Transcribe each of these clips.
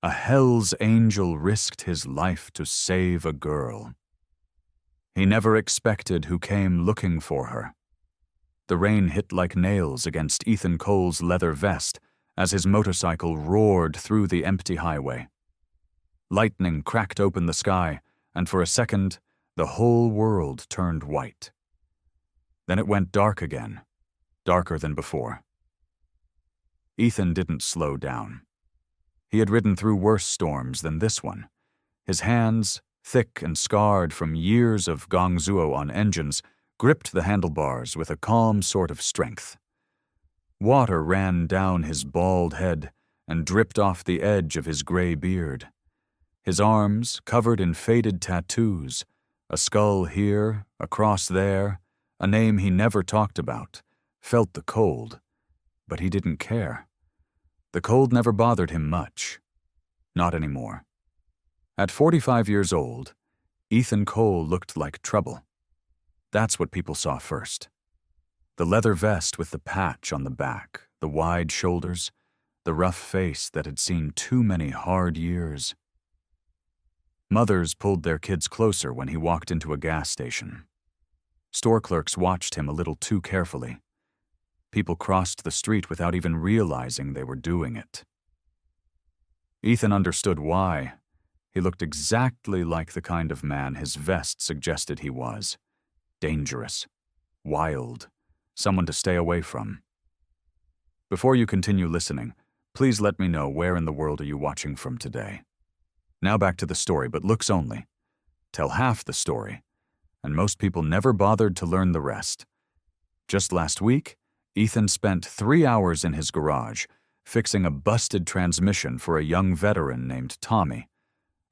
A Hell's Angel risked his life to save a girl. He never expected who came looking for her. The rain hit like nails against Ethan Cole's leather vest as his motorcycle roared through the empty highway. Lightning cracked open the sky, and for a second, the whole world turned white. Then it went dark again, darker than before. Ethan didn't slow down. He had ridden through worse storms than this one. His hands, thick and scarred from years of gongzuo on engines, gripped the handlebars with a calm sort of strength. Water ran down his bald head and dripped off the edge of his gray beard. His arms, covered in faded tattoos, a skull here, a cross there, a name he never talked about, felt the cold, but he didn't care. The cold never bothered him much. Not anymore. At 45 years old, Ethan Cole looked like trouble. That's what people saw first. The leather vest with the patch on the back, the wide shoulders, the rough face that had seen too many hard years. Mothers pulled their kids closer when he walked into a gas station. Store clerks watched him a little too carefully. People crossed the street without even realizing they were doing it. Ethan understood why. He looked exactly like the kind of man his vest suggested he was. Dangerous. Wild. Someone to stay away from. Before you continue listening, please let me know where in the world are you watching from today. Now back to the story, but looks only. Tell half the story, and most people never bothered to learn the rest. Just last week, Ethan spent 3 hours in his garage, fixing a busted transmission for a young veteran named Tommy,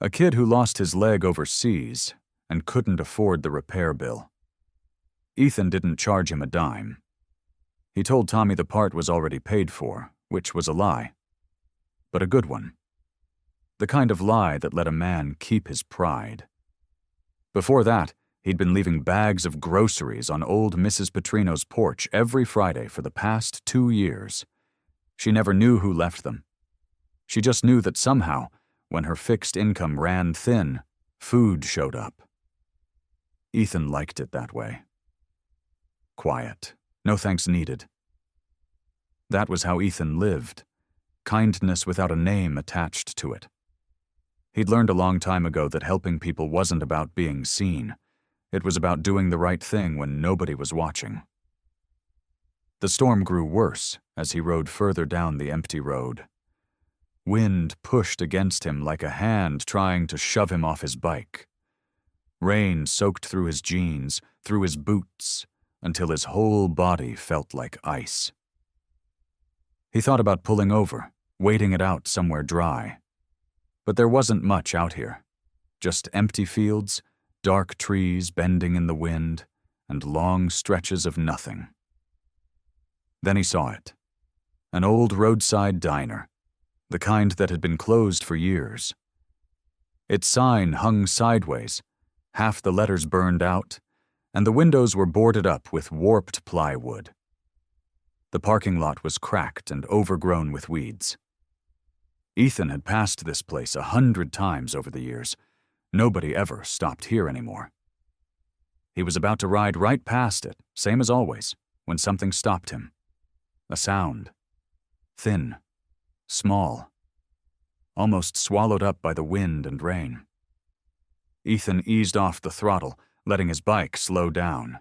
a kid who lost his leg overseas and couldn't afford the repair bill. Ethan didn't charge him a dime. He told Tommy the part was already paid for, which was a lie. But a good one. The kind of lie that let a man keep his pride. Before that, he'd been leaving bags of groceries on old Mrs. Petrino's porch every Friday for the past 2 years. She never knew who left them. She just knew that somehow, when her fixed income ran thin, food showed up. Ethan liked it that way. Quiet. No thanks needed. That was how Ethan lived. Kindness without a name attached to it. He'd learned a long time ago that helping people wasn't about being seen. It was about doing the right thing when nobody was watching. The storm grew worse as he rode further down the empty road. Wind pushed against him like a hand trying to shove him off his bike. Rain soaked through his jeans, through his boots, until his whole body felt like ice. He thought about pulling over, waiting it out somewhere dry. But there wasn't much out here. Just empty fields, dark trees bending in the wind, and long stretches of nothing. Then he saw it. An old roadside diner, the kind that had been closed for years. Its sign hung sideways, half the letters burned out, and the windows were boarded up with warped plywood. The parking lot was cracked and overgrown with weeds. Ethan had passed this place 100 times over the years. Nobody ever stopped here anymore. He was about to ride right past it, same as always, when something stopped him. A sound. Thin. Small. Almost swallowed up by the wind and rain. Ethan eased off the throttle, letting his bike slow down.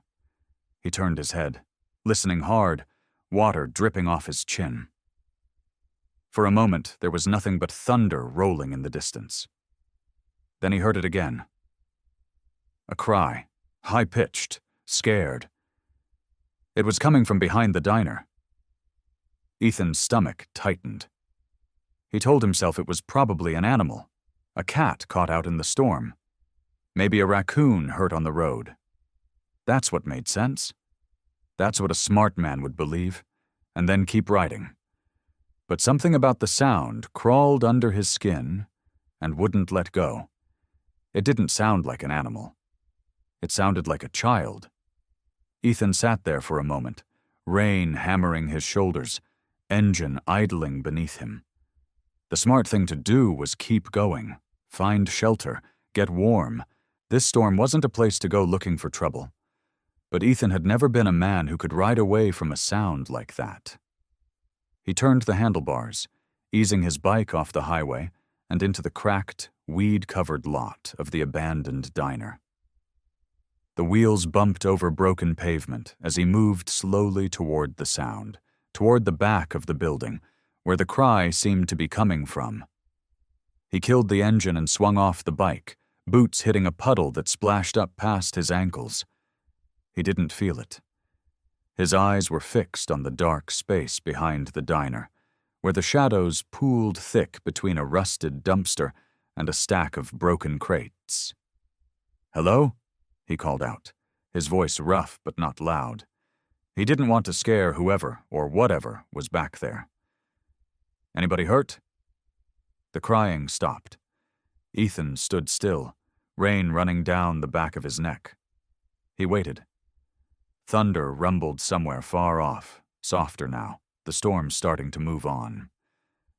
He turned his head, listening hard, water dripping off his chin. For a moment, there was nothing but thunder rolling in the distance. Then he heard it again. A cry, high-pitched, scared. It was coming from behind the diner. Ethan's stomach tightened. He told himself it was probably an animal, a cat caught out in the storm. Maybe a raccoon hurt on the road. That's what made sense. That's what a smart man would believe, and then keep riding. But something about the sound crawled under his skin and wouldn't let go. It didn't sound like an animal. It sounded like a child. Ethan sat there for a moment, rain hammering his shoulders, engine idling beneath him. The smart thing to do was keep going, find shelter, get warm. This storm wasn't a place to go looking for trouble. But Ethan had never been a man who could ride away from a sound like that. He turned the handlebars, easing his bike off the highway and into the cracked, weed-covered lot of the abandoned diner. The wheels bumped over broken pavement as he moved slowly toward the sound, toward the back of the building, where the cry seemed to be coming from. He killed the engine and swung off the bike, boots hitting a puddle that splashed up past his ankles. He didn't feel it. His eyes were fixed on the dark space behind the diner, where the shadows pooled thick between a rusted dumpster and a stack of broken crates. "Hello?" he called out, his voice rough but not loud. He didn't want to scare whoever or whatever was back there. "Anybody hurt?" The crying stopped. Ethan stood still, rain running down the back of his neck. He waited. Thunder rumbled somewhere far off, softer now, the storm starting to move on.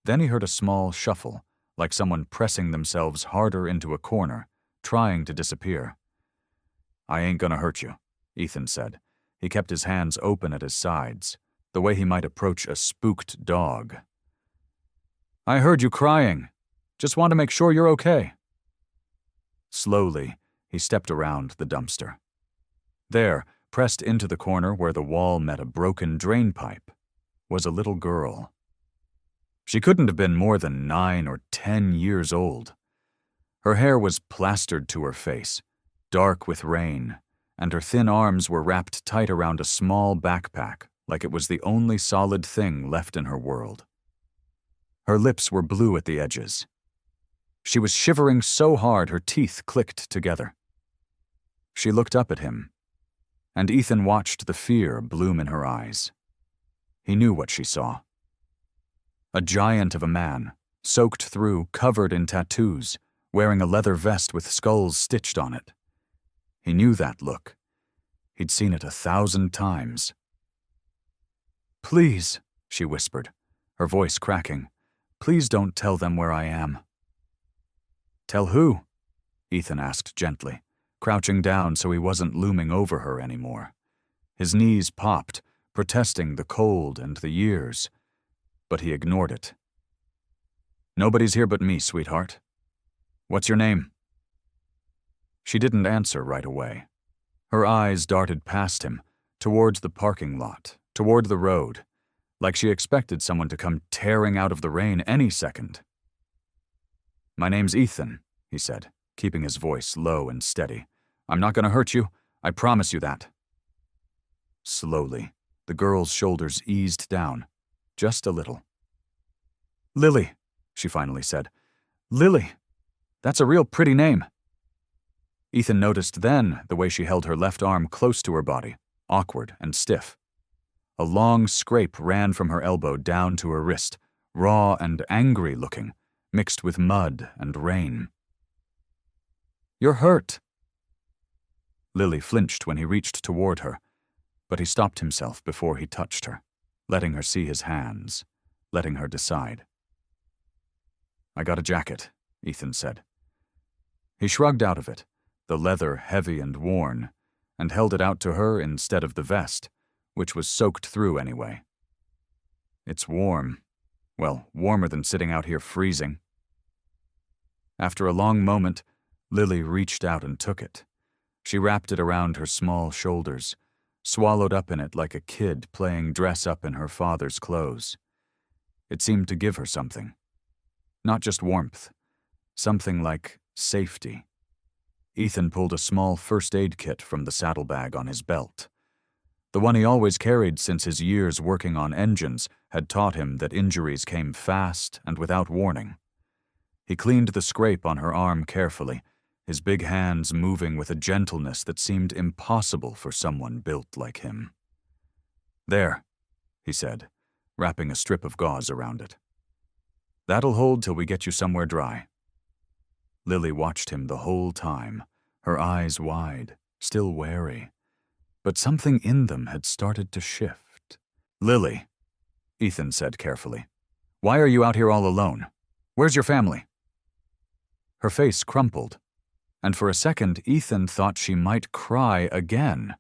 Then he heard a small shuffle, like someone pressing themselves harder into a corner, trying to disappear. "I ain't gonna hurt you," Ethan said. He kept his hands open at his sides, the way he might approach a spooked dog. "I heard you crying. Just want to make sure you're okay." Slowly, he stepped around the dumpster. There, pressed into the corner where the wall met a broken drain pipe, was a little girl. She couldn't have been more than 9 or 10 years old. Her hair was plastered to her face, dark with rain, and her thin arms were wrapped tight around a small backpack like it was the only solid thing left in her world. Her lips were blue at the edges. She was shivering so hard her teeth clicked together. She looked up at him, and Ethan watched the fear bloom in her eyes. He knew what she saw. A giant of a man, soaked through, covered in tattoos, wearing a leather vest with skulls stitched on it. He knew that look. He'd seen it 1,000 times. "Please," she whispered, her voice cracking. "Please don't tell them where I am." "Tell who?" Ethan asked gently, crouching down so he wasn't looming over her anymore. His knees popped, protesting the cold and the years, but he ignored it. "Nobody's here but me, sweetheart. What's your name?" She didn't answer right away. Her eyes darted past him, towards the parking lot, toward the road, like she expected someone to come tearing out of the rain any second. "My name's Ethan," he said, keeping his voice low and steady. "I'm not going to hurt you. I promise you that." Slowly, the girl's shoulders eased down, just a little. "Lily," she finally said. "Lily. That's a real pretty name." Ethan noticed then the way she held her left arm close to her body, awkward and stiff. A long scrape ran from her elbow down to her wrist, raw and angry looking, mixed with mud and rain. "You're hurt." Lily flinched when he reached toward her, but he stopped himself before he touched her, letting her see his hands, letting her decide. "I got a jacket," Ethan said. He shrugged out of it, the leather heavy and worn, and held it out to her instead of the vest, which was soaked through anyway. "It's warm. Well, warmer than sitting out here freezing." After a long moment, Lily reached out and took it. She wrapped it around her small shoulders, swallowed up in it like a kid playing dress-up in her father's clothes. It seemed to give her something. Not just warmth, something like safety. Ethan pulled a small first aid kit from the saddlebag on his belt. The one he always carried since his years working on engines had taught him that injuries came fast and without warning. He cleaned the scrape on her arm carefully, his big hands moving with a gentleness that seemed impossible for someone built like him. "There," he said, wrapping a strip of gauze around it. "That'll hold till we get you somewhere dry." Lily watched him the whole time, her eyes wide, still wary. But something in them had started to shift. "Lily," Ethan said carefully, "why are you out here all alone? Where's your family?" Her face crumpled, and for a second Ethan thought she might cry again.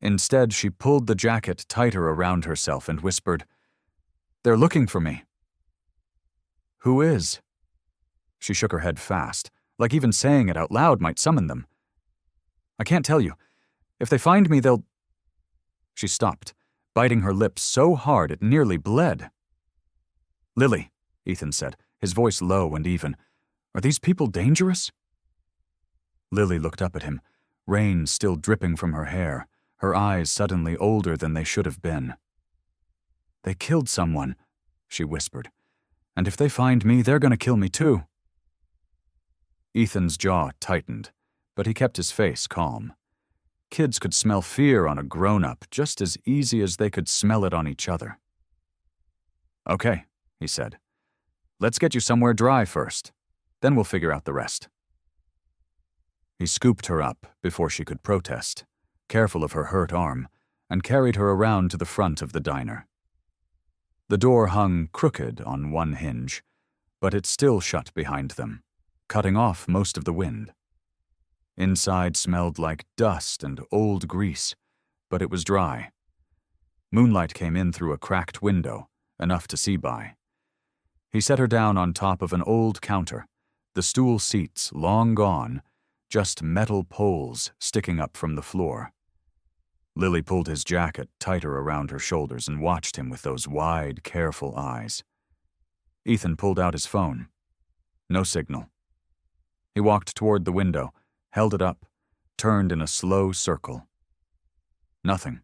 Instead, she pulled the jacket tighter around herself and whispered, "They're looking for me." "Who is?" She shook her head fast, like even saying it out loud might summon them. "I can't tell you. If they find me, they'll—" She stopped, biting her lips so hard it nearly bled. "Lily," Ethan said, his voice low and even, "are these people dangerous?" Lily looked up at him, rain still dripping from her hair, her eyes suddenly older than they should have been. "They killed someone," she whispered, "and if they find me, they're going to kill me too." Ethan's jaw tightened, but he kept his face calm. Kids could smell fear on a grown-up just as easy as they could smell it on each other. "Okay," he said. "Let's get you somewhere dry first. Then we'll figure out the rest." He scooped her up before she could protest, careful of her hurt arm, and carried her around to the front of the diner. The door hung crooked on one hinge, but it still shut behind them, cutting off most of the wind. Inside smelled like dust and old grease, but it was dry. Moonlight came in through a cracked window, enough to see by. He set her down on top of an old counter, the stool seats long gone, just metal poles sticking up from the floor. Lily pulled his jacket tighter around her shoulders and watched him with those wide, careful eyes. Ethan pulled out his phone. No signal. He walked toward the window, held it up, turned in a slow circle. Nothing.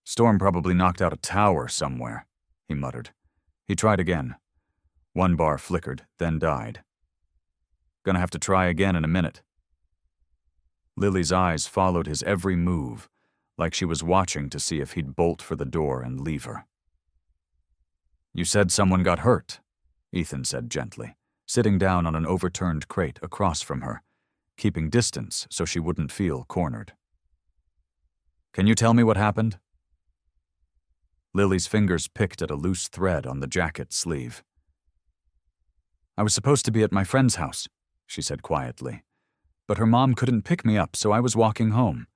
"Storm probably knocked out a tower somewhere," he muttered. He tried again. One bar flickered, then died. "Gonna have to try again in a minute." Lily's eyes followed his every move, like she was watching to see if he'd bolt for the door and leave her. "You said someone got hurt," Ethan said gently, sitting down on an overturned crate across from her, keeping distance so she wouldn't feel cornered. "Can you tell me what happened?" Lily's fingers picked at a loose thread on the jacket sleeve. "I was supposed to be at my friend's house," she said quietly, "but her mom couldn't pick me up, so I was walking home.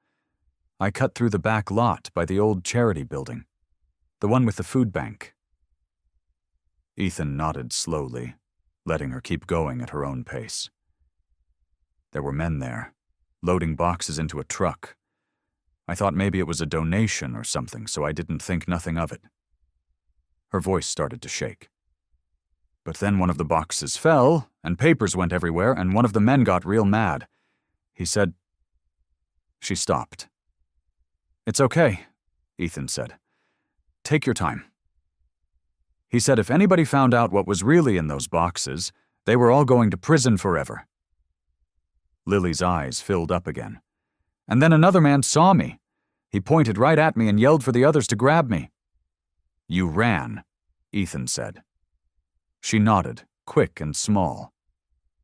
I cut through the back lot by the old charity building, the one with the food bank." Ethan nodded slowly, letting her keep going at her own pace. There were men there, loading boxes into a truck. I thought maybe it was a donation or something, so I didn't think nothing of it. Her voice started to shake. But then one of the boxes fell, and papers went everywhere, and one of the men got real mad. He said... She stopped. "It's okay," Ethan said. "Take your time." He said if anybody found out what was really in those boxes, they were all going to prison forever. Lily's eyes filled up again. "And then another man saw me. He pointed right at me and yelled for the others to grab me." "You ran," Ethan said. She nodded, quick and small.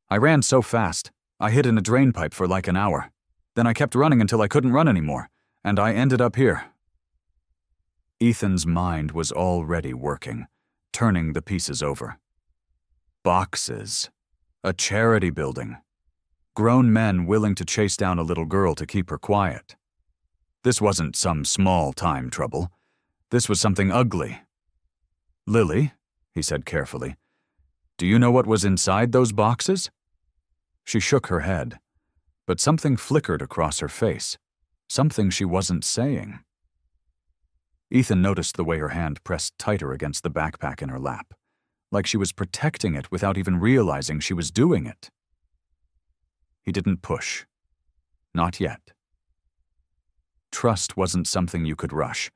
"I ran so fast, I hid in a drain pipe for like an hour. Then I kept running until I couldn't run anymore, and I ended up here." Ethan's mind was already working, turning the pieces over. Boxes. A charity building. Grown men willing to chase down a little girl to keep her quiet. This wasn't some small-time trouble. This was something ugly. "Lily," he said carefully, "do you know what was inside those boxes?" She shook her head, but something flickered across her face, something she wasn't saying. Ethan noticed the way her hand pressed tighter against the backpack in her lap, like she was protecting it without even realizing she was doing it. He didn't push. Not yet. Trust wasn't something you could rush,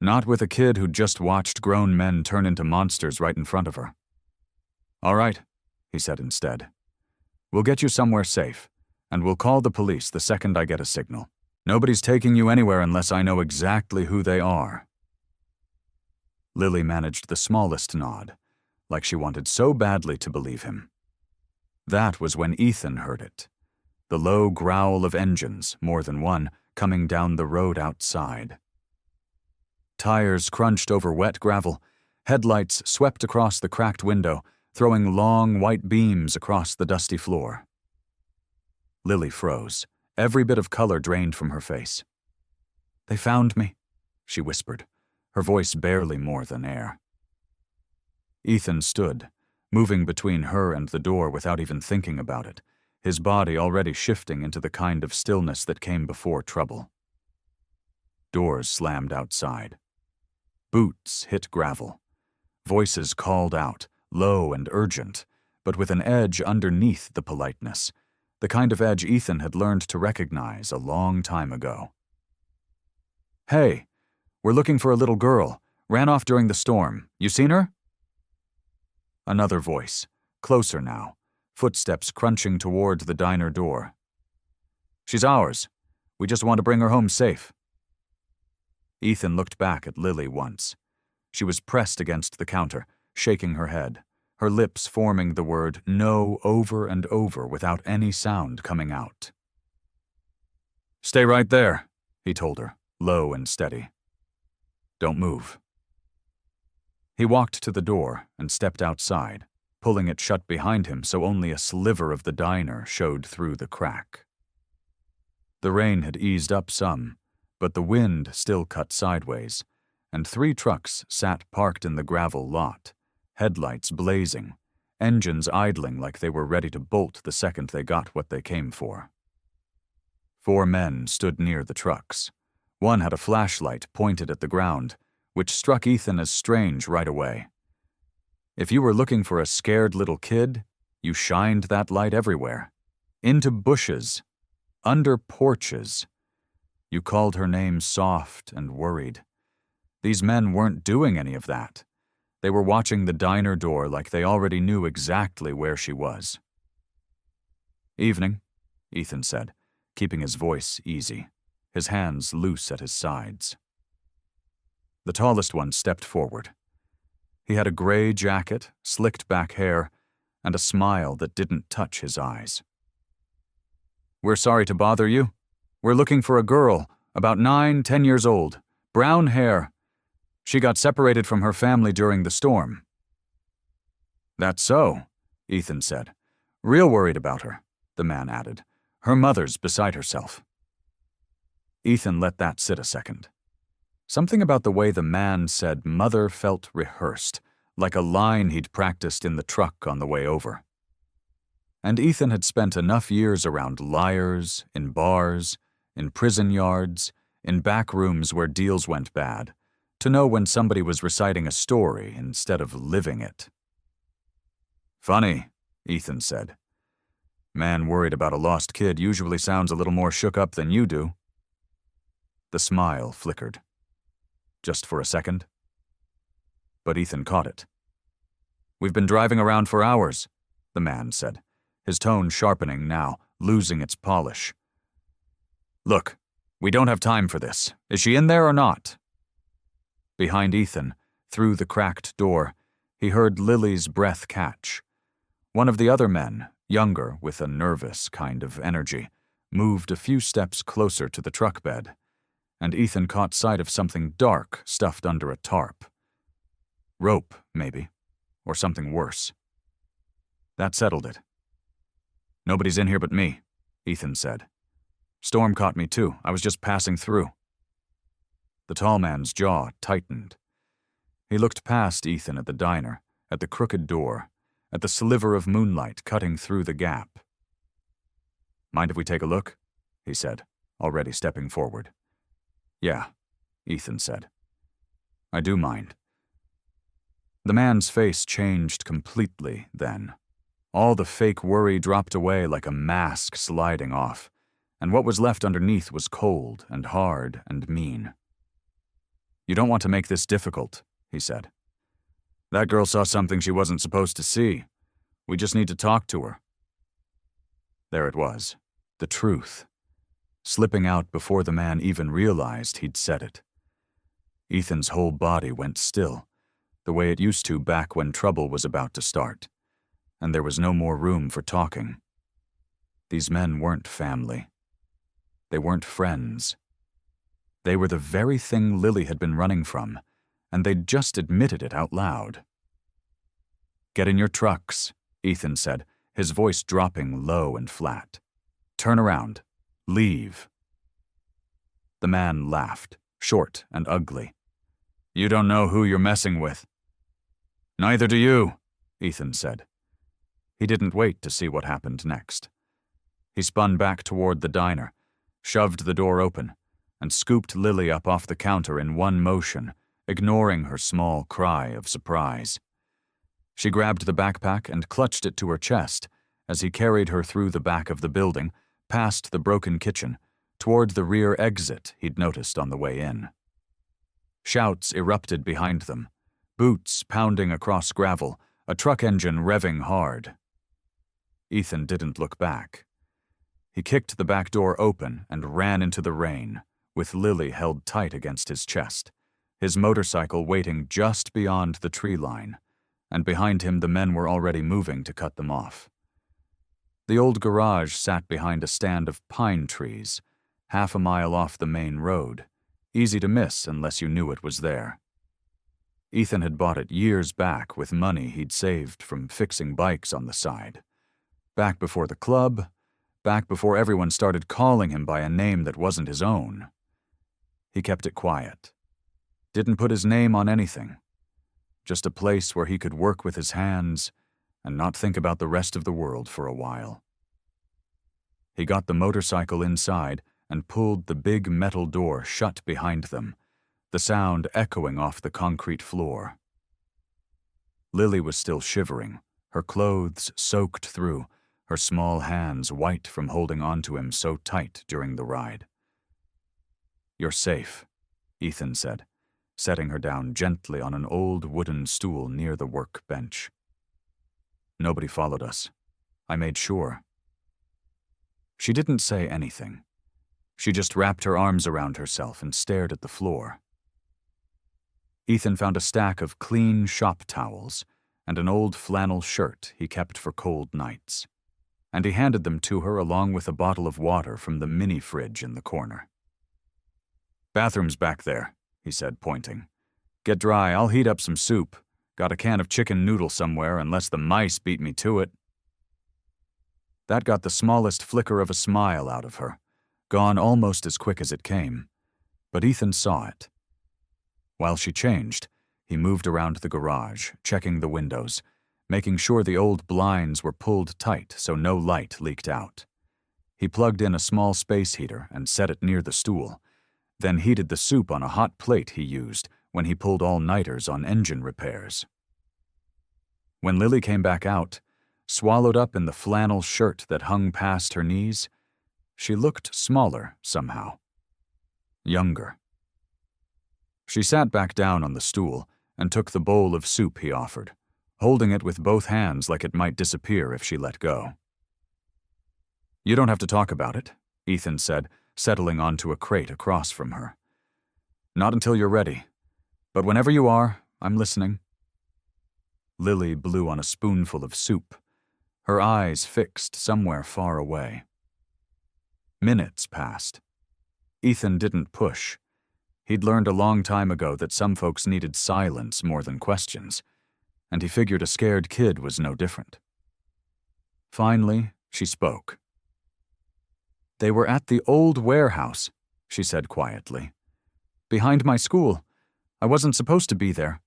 not with a kid who'd just watched grown men turn into monsters right in front of her. "All right," he said instead. "We'll get you somewhere safe, and we'll call the police the second I get a signal. Nobody's taking you anywhere unless I know exactly who they are." Lily managed the smallest nod, like she wanted so badly to believe him. That was when Ethan heard it. The low growl of engines, more than one, coming down the road outside. Tires crunched over wet gravel, headlights swept across the cracked window, throwing long white beams across the dusty floor. Lily froze, every bit of color drained from her face. "They found me," she whispered, her voice barely more than air. Ethan stood, moving between her and the door without even thinking about it, his body already shifting into the kind of stillness that came before trouble. Doors slammed outside. Boots hit gravel. Voices called out, low and urgent, but with an edge underneath the politeness, the kind of edge Ethan had learned to recognize a long time ago. "Hey, we're looking for a little girl. Ran off during the storm. You seen her?" Another voice, closer now, footsteps crunching toward the diner door. "She's ours. We just want to bring her home safe." Ethan looked back at Lily once. She was pressed against the counter, shaking her head, her lips forming the word "no" over and over without any sound coming out. "Stay right there," he told her, low and steady. "Don't move." He walked to the door and stepped outside, pulling it shut behind him so only a sliver of the diner showed through the crack. The rain had eased up some, but the wind still cut sideways, and 3 trucks sat parked in the gravel lot, headlights blazing, engines idling like they were ready to bolt the second they got what they came for. 4 men stood near the trucks. One had a flashlight pointed at the ground, which struck Ethan as strange right away. If you were looking for a scared little kid, you shined that light everywhere. Into bushes, under porches. You called her name soft and worried. These men weren't doing any of that. They were watching the diner door like they already knew exactly where she was. "Evening," Ethan said, keeping his voice easy, his hands loose at his sides. The tallest one stepped forward. He had a gray jacket, slicked back hair, and a smile that didn't touch his eyes. "We're sorry to bother you. We're looking for a girl, about 9-10 years old, brown hair. She got separated from her family during the storm." "That's so," Ethan said. "Real worried about her," the man added. "Her mother's beside herself." Ethan let that sit a second. Something about the way the man said mother felt rehearsed, like a line he'd practiced in the truck on the way over. And Ethan had spent enough years around liars, in bars, in prison yards, in back rooms where deals went bad, to know when somebody was reciting a story instead of living it. "Funny," Ethan said. "Man worried about a lost kid usually sounds a little more shook up than you do." The smile flickered. Just for a second. But Ethan caught it. "We've been driving around for hours," the man said, his tone sharpening now, losing its polish. "Look, we don't have time for this. Is she in there or not?" Behind Ethan, through the cracked door, he heard Lily's breath catch. One of the other men, younger with a nervous kind of energy, moved a few steps closer to the truck bed, and Ethan caught sight of something dark stuffed under a tarp. Rope, maybe, or something worse. That settled it. "Nobody's in here but me," Ethan said. "Storm caught me too. I was just passing through." The tall man's jaw tightened. He looked past Ethan at the diner, at the crooked door, at the sliver of moonlight cutting through the gap. "Mind if we take a look?" he said, already stepping forward. "Yeah," Ethan said. "I do mind." The man's face changed completely then. All the fake worry dropped away like a mask sliding off, and what was left underneath was cold and hard and mean. "You don't want to make this difficult," he said. "That girl saw something she wasn't supposed to see. We just need to talk to her." There it was, the truth, slipping out before the man even realized he'd said it. Ethan's whole body went still, the way it used to back when trouble was about to start, and there was no more room for talking. These men weren't family. They weren't friends. They were the very thing Lily had been running from, and they'd just admitted it out loud. Get in your trucks, Ethan said, his voice dropping low and flat. Turn around. Leave. The man laughed, short and ugly. You don't know who you're messing with. Neither do you, Ethan said. He didn't wait to see what happened next. He spun back toward the diner, shoved the door open, and scooped Lily up off the counter in one motion, ignoring her small cry of surprise. She grabbed the backpack and clutched it to her chest as he carried her through the back of the building, past the broken kitchen, toward the rear exit he'd noticed on the way in. Shouts erupted behind them, boots pounding across gravel, a truck engine revving hard. Ethan didn't look back. He kicked the back door open and ran into the rain, with Lily held tight against his chest, his motorcycle waiting just beyond the tree line, and behind him the men were already moving to cut them off. The old garage sat behind a stand of pine trees, half a mile off the main road, easy to miss unless you knew it was there. Ethan had bought it years back with money he'd saved from fixing bikes on the side. Back before the club, back before everyone started calling him by a name that wasn't his own. He kept it quiet. Didn't put his name on anything. Just a place where he could work with his hands and not think about the rest of the world for a while. He got the motorcycle inside and pulled the big metal door shut behind them, the sound echoing off the concrete floor. Lily was still shivering, her clothes soaked through, her small hands white from holding on to him so tight during the ride. You're safe, Ethan said, setting her down gently on an old wooden stool near the workbench. Nobody followed us. I made sure. She didn't say anything. She just wrapped her arms around herself and stared at the floor. Ethan found a stack of clean shop towels and an old flannel shirt he kept for cold nights, and he handed them to her along with a bottle of water from the mini-fridge in the corner. Bathroom's back there, he said, pointing. Get dry, I'll heat up some soup. Got a can of chicken noodle somewhere unless the mice beat me to it. That got the smallest flicker of a smile out of her, gone almost as quick as it came, but Ethan saw it. While she changed, he moved around the garage, checking the windows, making sure the old blinds were pulled tight so no light leaked out. He plugged in a small space heater and set it near the stool, then heated the soup on a hot plate he used when he pulled all-nighters on engine repairs. When Lily came back out, swallowed up in the flannel shirt that hung past her knees, she looked smaller somehow. Younger. She sat back down on the stool and took the bowl of soup he offered, holding it with both hands like it might disappear if she let go. You don't have to talk about it, Ethan said, settling onto a crate across from her. Not until you're ready. But whenever you are, I'm listening. Lily blew on a spoonful of soup, her eyes fixed somewhere far away. Minutes passed. Ethan didn't push. He'd learned a long time ago that some folks needed silence more than questions, and he figured a scared kid was no different. Finally, she spoke. They were at the old warehouse, she said quietly. Behind my school. I wasn't supposed to be there.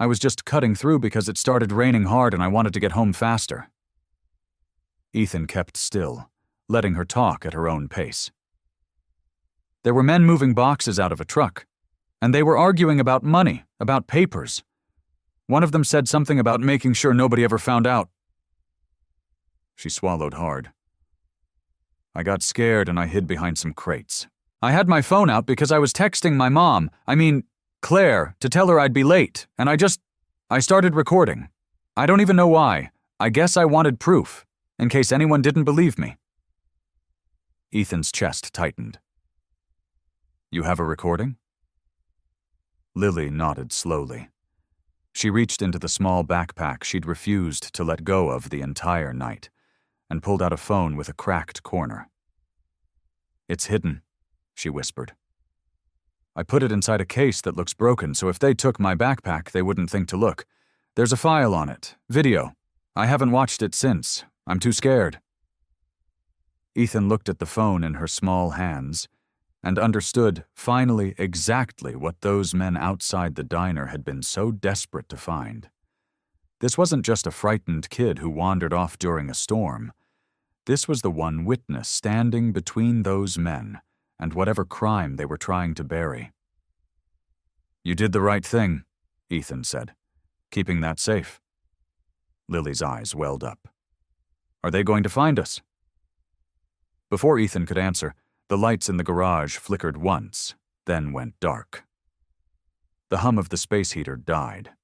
I was just cutting through because it started raining hard and I wanted to get home faster. Ethan kept still, letting her talk at her own pace. There were men moving boxes out of a truck, and they were arguing about money, about papers. One of them said something about making sure nobody ever found out. She swallowed hard. I got scared and I hid behind some crates. I had my phone out because I was texting my mom, Claire, to tell her I'd be late, and I started recording. I don't even know why. I guess I wanted proof, in case anyone didn't believe me. Ethan's chest tightened. You have a recording? Lily nodded slowly. She reached into the small backpack she'd refused to let go of the entire night, and pulled out a phone with a cracked corner. It's hidden, she whispered. I put it inside a case that looks broken, so if they took my backpack, they wouldn't think to look. There's a file on it. Video. I haven't watched it since. I'm too scared. Ethan looked at the phone in her small hands and understood, finally, exactly what those men outside the diner had been so desperate to find. This wasn't just a frightened kid who wandered off during a storm. This was the one witness standing between those men and whatever crime they were trying to bury. "You did the right thing," Ethan said, "keeping that safe." Lily's eyes welled up. "Are they going to find us?" Before Ethan could answer, the lights in the garage flickered once, then went dark. The hum of the space heater died.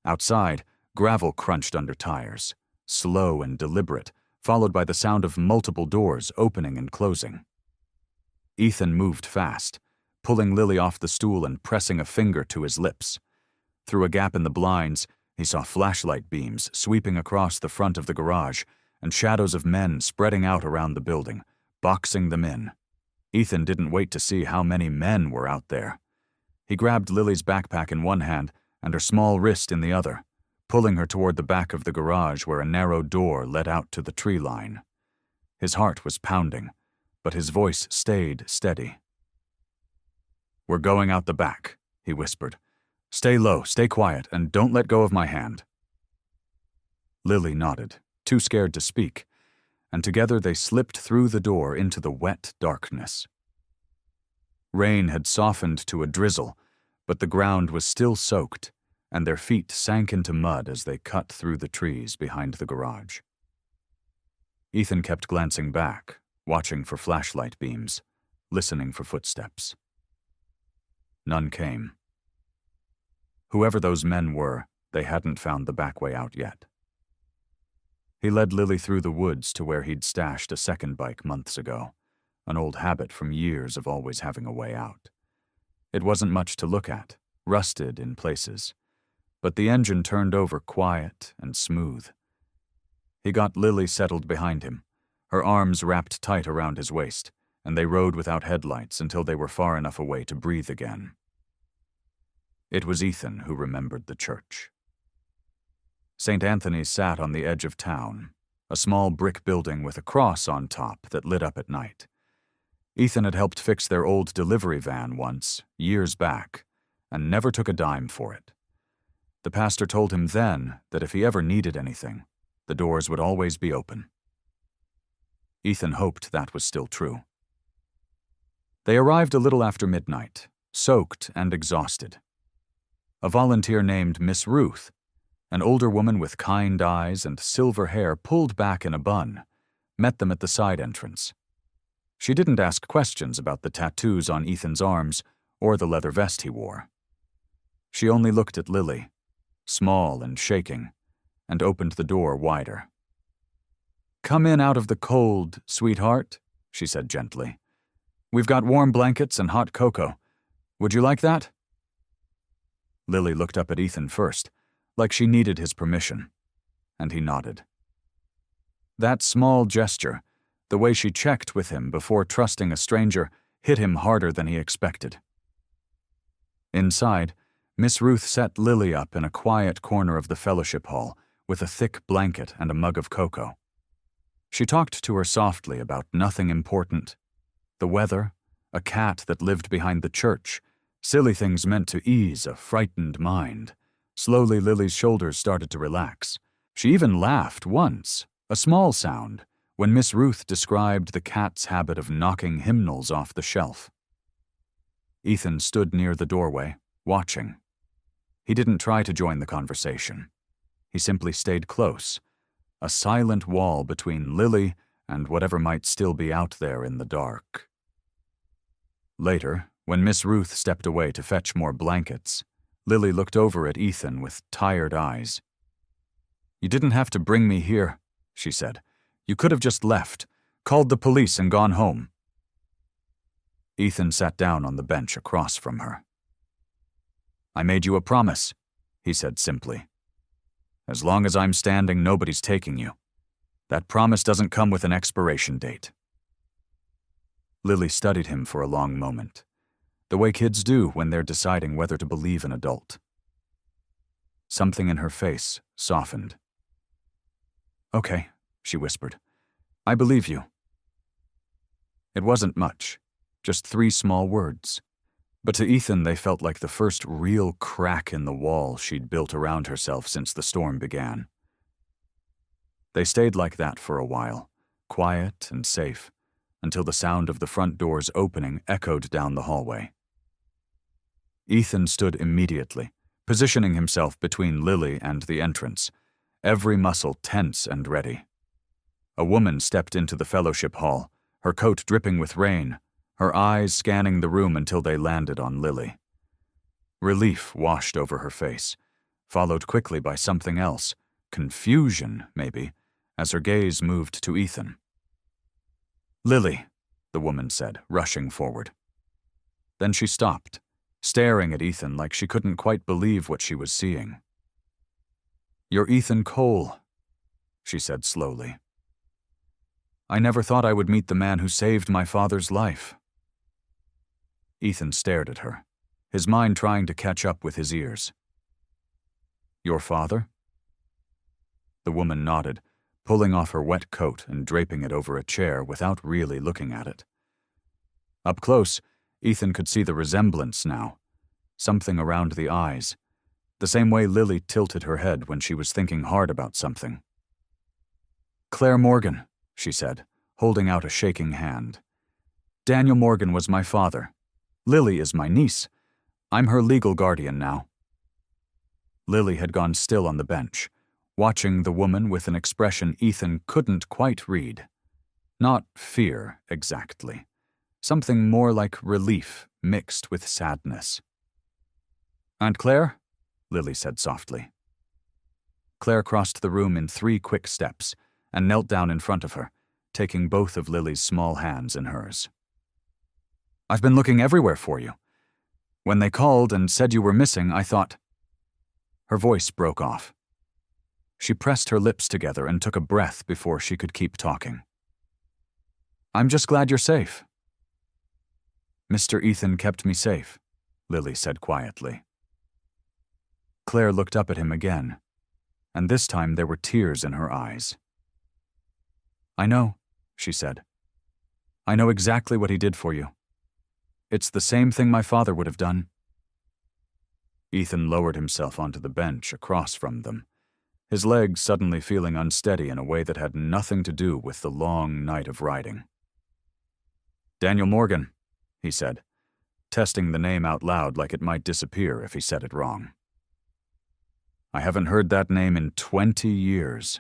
Outside, gravel crunched under tires, slow and deliberate, followed by the sound of multiple doors opening and closing. Ethan moved fast, pulling Lily off the stool and pressing a finger to his lips. Through a gap in the blinds, he saw flashlight beams sweeping across the front of the garage and shadows of men spreading out around the building, boxing them in. Ethan didn't wait to see how many men were out there. He grabbed Lily's backpack in one hand and her small wrist in the other, pulling her toward the back of the garage where a narrow door led out to the tree line. His heart was pounding, but his voice stayed steady. "We're going out the back," he whispered. "Stay low, stay quiet, and don't let go of my hand." Lily nodded, too scared to speak, and together they slipped through the door into the wet darkness. Rain had softened to a drizzle, but the ground was still soaked, and their feet sank into mud as they cut through the trees behind the garage. Ethan kept glancing back, watching for flashlight beams, listening for footsteps. None came. Whoever those men were, they hadn't found the back way out yet. He led Lily through the woods to where he'd stashed a second bike months ago, an old habit from years of always having a way out. It wasn't much to look at, rusted in places, but the engine turned over quiet and smooth. He got Lily settled behind him, her arms wrapped tight around his waist, and they rode without headlights until they were far enough away to breathe again. It was Ethan who remembered the church. St. Anthony's sat on the edge of town, a small brick building with a cross on top that lit up at night. Ethan had helped fix their old delivery van once, years back, and never took a dime for it. The pastor told him then that if he ever needed anything, the doors would always be open. Ethan hoped that was still true. They arrived a little after midnight, soaked and exhausted. A volunteer named Miss Ruth, an older woman with kind eyes and silver hair pulled back in a bun, met them at the side entrance. She didn't ask questions about the tattoos on Ethan's arms or the leather vest he wore. She only looked at Lily, small and shaking, and opened the door wider. "Come in out of the cold, sweetheart," she said gently. "We've got warm blankets and hot cocoa. Would you like that?" Lily looked up at Ethan first, like she needed his permission, and he nodded. That small gesture, the way she checked with him before trusting a stranger, hit him harder than he expected. Inside, Miss Ruth set Lily up in a quiet corner of the fellowship hall with a thick blanket and a mug of cocoa. She talked to her softly about nothing important: the weather, a cat that lived behind the church, silly things meant to ease a frightened mind. Slowly, Lily's shoulders started to relax. She even laughed once, a small sound, when Miss Ruth described the cat's habit of knocking hymnals off the shelf. Ethan stood near the doorway, watching. He didn't try to join the conversation. He simply stayed close, a silent wall between Lily and whatever might still be out there in the dark. Later, when Miss Ruth stepped away to fetch more blankets, Lily looked over at Ethan with tired eyes. "You didn't have to bring me here," she said. "You could have just left, called the police and gone home." Ethan sat down on the bench across from her. "I made you a promise," he said simply. "As long as I'm standing, nobody's taking you. That promise doesn't come with an expiration date." Lily studied him for a long moment, the way kids do when they're deciding whether to believe an adult. Something in her face softened. "Okay," she whispered. "I believe you." It wasn't much, just 3 small words. But to Ethan they felt like the first real crack in the wall she'd built around herself since the storm began. They stayed like that for a while, quiet and safe, until the sound of the front door's opening echoed down the hallway. Ethan stood immediately, positioning himself between Lily and the entrance, every muscle tense and ready. A woman stepped into the fellowship hall, her coat dripping with rain, her eyes scanning the room until they landed on Lily. Relief washed over her face, followed quickly by something else, confusion, maybe, as her gaze moved to Ethan. "Lily," the woman said, rushing forward. Then she stopped, staring at Ethan like she couldn't quite believe what she was seeing. "You're Ethan Cole," she said slowly. "I never thought I would meet the man who saved my father's life." Ethan stared at her, his mind trying to catch up with his ears. "Your father?" The woman nodded, pulling off her wet coat and draping it over a chair without really looking at it. Up close, Ethan could see the resemblance now, something around the eyes, the same way Lily tilted her head when she was thinking hard about something. "Claire Morgan," she said, holding out a shaking hand. "Daniel Morgan was my father. Lily is my niece. I'm her legal guardian now." Lily had gone still on the bench, watching the woman with an expression Ethan couldn't quite read. Not fear, exactly. Something more like relief mixed with sadness. "Aunt Claire?" Lily said softly. Claire crossed the room in 3 quick steps and knelt down in front of her, taking both of Lily's small hands in hers. "I've been looking everywhere for you. When they called and said you were missing, I thought—" Her voice broke off. She pressed her lips together and took a breath before she could keep talking. "I'm just glad you're safe." "Mr. Ethan kept me safe," Lily said quietly. Claire looked up at him again, and this time there were tears in her eyes. "I know," she said. "I know exactly what he did for you. It's the same thing my father would have done." Ethan lowered himself onto the bench across from them, his legs suddenly feeling unsteady in a way that had nothing to do with the long night of riding. "Daniel Morgan," he said, testing the name out loud like it might disappear if he said it wrong. "I haven't heard that name in 20 years.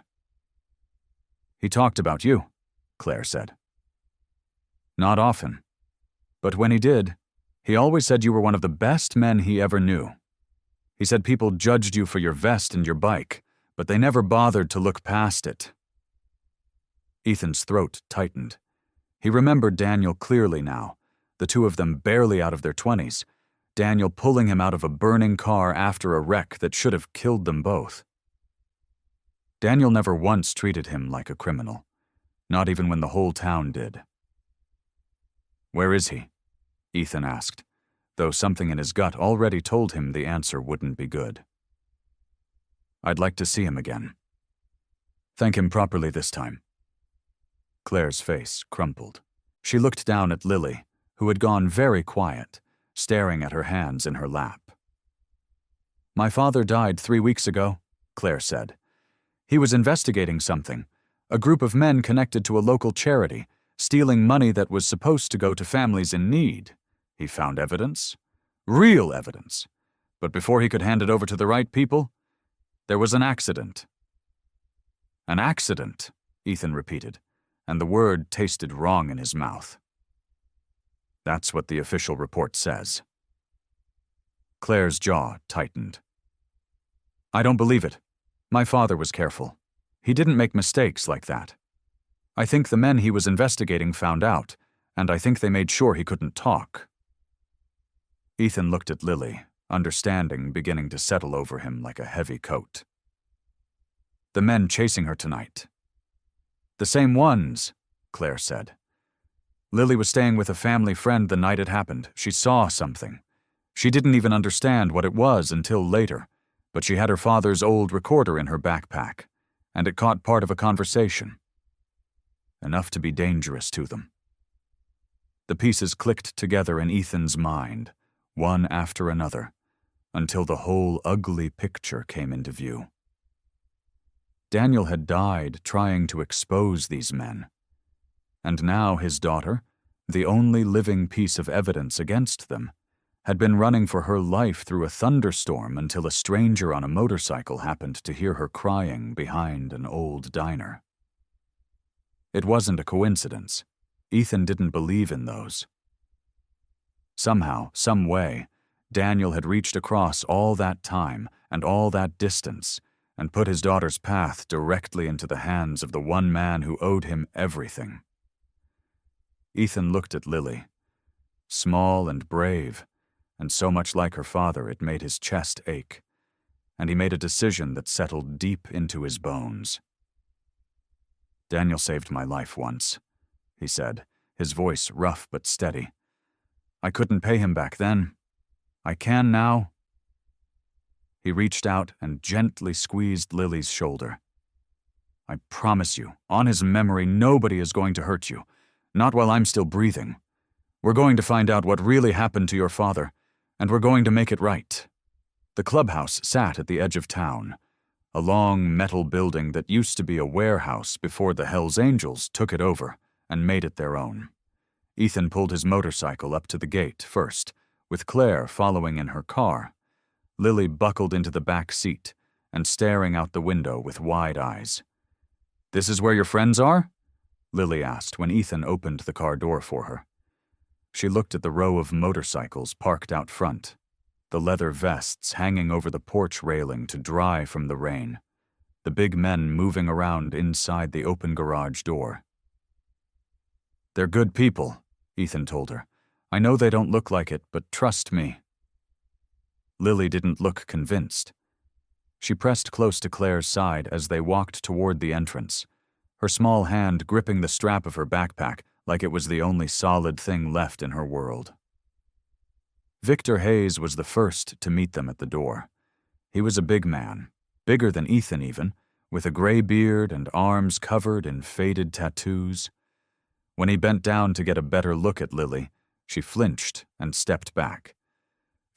"He talked about you," Claire said. "Not often. But when he did, he always said you were one of the best men he ever knew. He said people judged you for your vest and your bike, but they never bothered to look past it." Ethan's throat tightened. He remembered Daniel clearly now, the two of them barely out of their 20s, Daniel pulling him out of a burning car after a wreck that should have killed them both. Daniel never once treated him like a criminal, not even when the whole town did. "Where is he?" Ethan asked, though something in his gut already told him the answer wouldn't be good. "I'd like to see him again. Thank him properly this time." Claire's face crumpled. She looked down at Lily, who had gone very quiet, staring at her hands in her lap. "My father died 3 weeks ago," Claire said. "He was investigating something, a group of men connected to a local charity, stealing money that was supposed to go to families in need. He found evidence, real evidence, but before he could hand it over to the right people, there was an accident." "An accident," Ethan repeated, and the word tasted wrong in his mouth. "That's what the official report says." Claire's jaw tightened. "I don't believe it. My father was careful. He didn't make mistakes like that. I think the men he was investigating found out, and I think they made sure he couldn't talk." Ethan looked at Lily, understanding beginning to settle over him like a heavy coat. "The men chasing her tonight." "The same ones," Claire said. "Lily was staying with a family friend the night it happened. She saw something. She didn't even understand what it was until later, but she had her father's old recorder in her backpack, and it caught part of a conversation. Enough to be dangerous to them. The pieces clicked together in Ethan's mind, one after another, until the whole ugly picture came into view. Daniel had died trying to expose these men, and now his daughter, the only living piece of evidence against them, had been running for her life through a thunderstorm until a stranger on a motorcycle happened to hear her crying behind an old diner. It wasn't a coincidence. Ethan didn't believe in those. Somehow, some way, Daniel had reached across all that time and all that distance and put his daughter's path directly into the hands of the one man who owed him everything. Ethan looked at Lily, small and brave, and so much like her father it made his chest ache, and he made a decision that settled deep into his bones. "Daniel saved my life once," he said, his voice rough but steady. "I couldn't pay him back then. I can now." He reached out and gently squeezed Lily's shoulder. "I promise you, on his memory, nobody is going to hurt you, not while I'm still breathing. We're going to find out what really happened to your father, and we're going to make it right." The clubhouse sat at the edge of town, a long metal building that used to be a warehouse before the Hells Angels took it over and made it their own. Ethan pulled his motorcycle up to the gate first, with Claire following in her car. Lily buckled into the back seat and staring out the window with wide eyes. "This is where your friends are?" Lily asked when Ethan opened the car door for her. She looked at the row of motorcycles parked out front, the leather vests hanging over the porch railing to dry from the rain, the big men moving around inside the open garage door. "They're good people," Ethan told her. "I know they don't look like it, but trust me." Lily didn't look convinced. She pressed close to Claire's side as they walked toward the entrance, her small hand gripping the strap of her backpack like it was the only solid thing left in her world. Victor Hayes was the first to meet them at the door. He was a big man, bigger than Ethan even, with a gray beard and arms covered in faded tattoos. When he bent down to get a better look at Lily, she flinched and stepped back.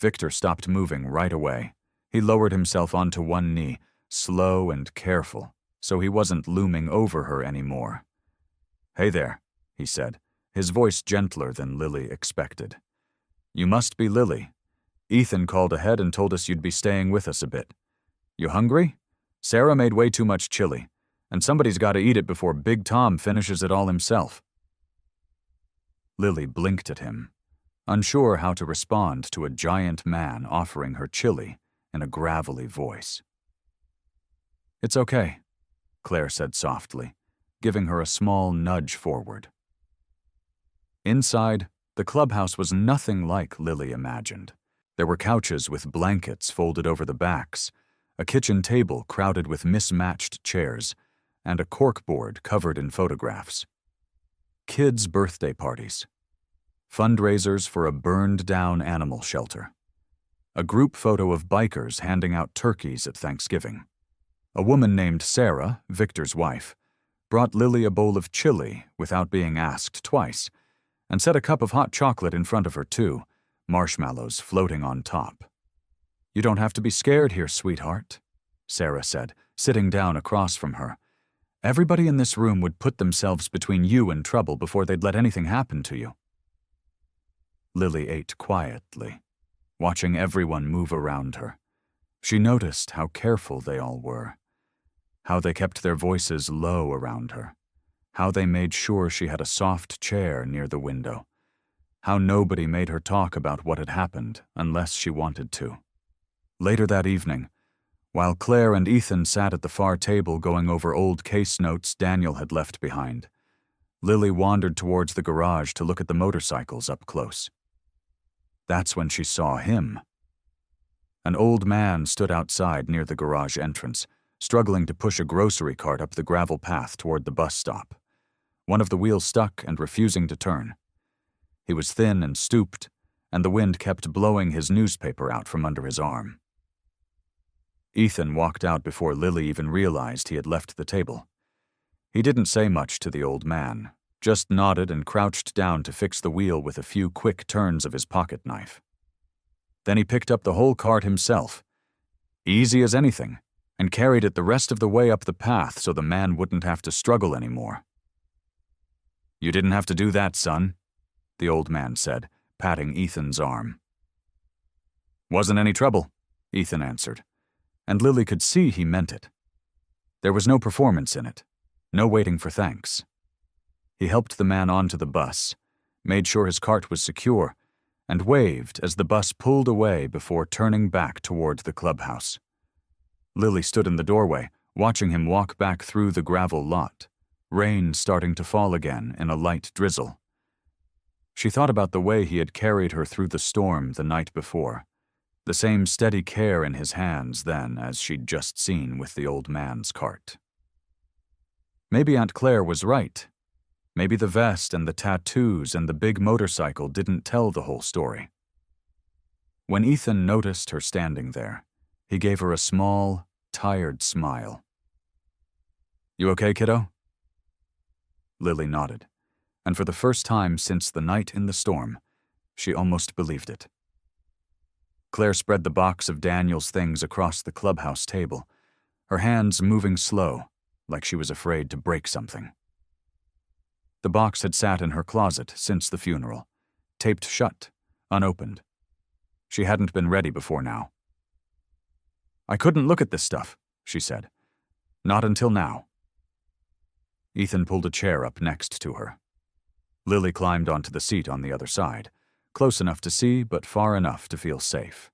Victor stopped moving right away. He lowered himself onto one knee, slow and careful, so he wasn't looming over her anymore. "Hey there," he said, his voice gentler than Lily expected. "You must be Lily. Ethan called ahead and told us you'd be staying with us a bit. You hungry? Sarah made way too much chili, and somebody's got to eat it before Big Tom finishes it all himself." Lily blinked at him, unsure how to respond to a giant man offering her chili in a gravelly voice. "It's okay," Claire said softly, giving her a small nudge forward. Inside, the clubhouse was nothing like Lily imagined. There were couches with blankets folded over the backs, a kitchen table crowded with mismatched chairs, and a corkboard covered in photographs. Kids' birthday parties. Fundraisers for a burned-down animal shelter. A group photo of bikers handing out turkeys at Thanksgiving. A woman named Sarah, Victor's wife, brought Lily a bowl of chili without being asked twice, and set a cup of hot chocolate in front of her too, marshmallows floating on top. "You don't have to be scared here, sweetheart," Sarah said, sitting down across from her. "Everybody in this room would put themselves between you and trouble before they'd let anything happen to you." Lily ate quietly, watching everyone move around her. She noticed how careful they all were, how they kept their voices low around her, how they made sure she had a soft chair near the window, how nobody made her talk about what had happened unless she wanted to. Later that evening, while Claire and Ethan sat at the far table going over old case notes Daniel had left behind, Lily wandered towards the garage to look at the motorcycles up close. That's when she saw him. An old man stood outside near the garage entrance, struggling to push a grocery cart up the gravel path toward the bus stop. One of the wheels stuck and refusing to turn. He was thin and stooped, and the wind kept blowing his newspaper out from under his arm. Ethan walked out before Lily even realized he had left the table. He didn't say much to the old man, just nodded and crouched down to fix the wheel with a few quick turns of his pocket knife. Then he picked up the whole cart himself, easy as anything, and carried it the rest of the way up the path so the man wouldn't have to struggle anymore. "You didn't have to do that, son," the old man said, patting Ethan's arm. "Wasn't any trouble," Ethan answered, and Lily could see he meant it. There was no performance in it, no waiting for thanks. He helped the man onto the bus, made sure his cart was secure, and waved as the bus pulled away before turning back toward the clubhouse. Lily stood in the doorway, watching him walk back through the gravel lot, rain starting to fall again in a light drizzle. She thought about the way he had carried her through the storm the night before, the same steady care in his hands then as she'd just seen with the old man's cart. Maybe Aunt Claire was right. Maybe the vest and the tattoos and the big motorcycle didn't tell the whole story. When Ethan noticed her standing there, he gave her a small, tired smile. "You okay, kiddo?" Lily nodded, and for the first time since the night in the storm, she almost believed it. Claire spread the box of Daniel's things across the clubhouse table, her hands moving slow, like she was afraid to break something. The box had sat in her closet since the funeral, taped shut, unopened. She hadn't been ready before now. "I couldn't look at this stuff," she said. "Not until now." Ethan pulled a chair up next to her. Lily climbed onto the seat on the other side, close enough to see but far enough to feel safe.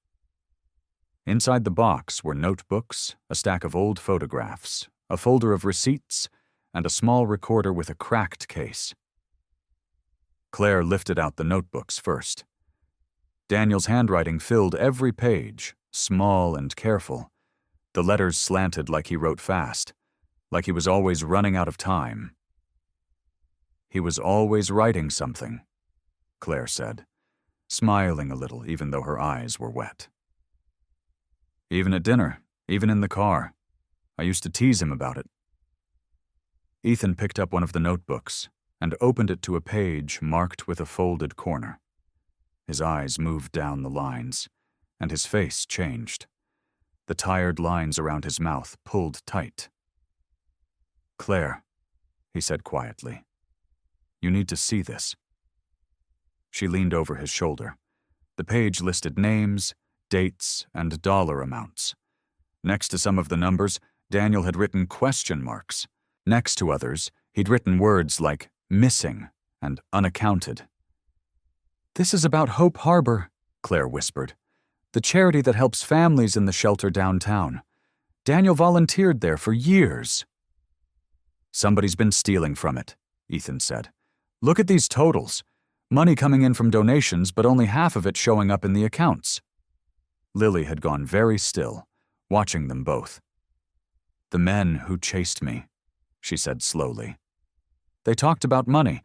Inside the box were notebooks, a stack of old photographs, a folder of receipts, and a small recorder with a cracked case. Claire lifted out the notebooks first. Daniel's handwriting filled every page, small and careful. The letters slanted like he wrote fast, like he was always running out of time. "He was always writing something," Claire said, smiling a little even though her eyes were wet. "Even at dinner, even in the car. I used to tease him about it." Ethan picked up one of the notebooks and opened it to a page marked with a folded corner. His eyes moved down the lines, and his face changed. The tired lines around his mouth pulled tight. "Claire," he said quietly, "you need to see this." She leaned over his shoulder. The page listed names, dates, and dollar amounts. Next to some of the numbers, Daniel had written question marks. Next to others, he'd written words like missing and unaccounted. "This is about Hope Harbor," Claire whispered, "the charity that helps families in the shelter downtown. Daniel volunteered there for years." "Somebody's been stealing from it," Ethan said. "Look at these totals. Money coming in from donations, but only half of it showing up in the accounts." Lily had gone very still, watching them both. "The men who chased me," she said slowly. "They talked about money.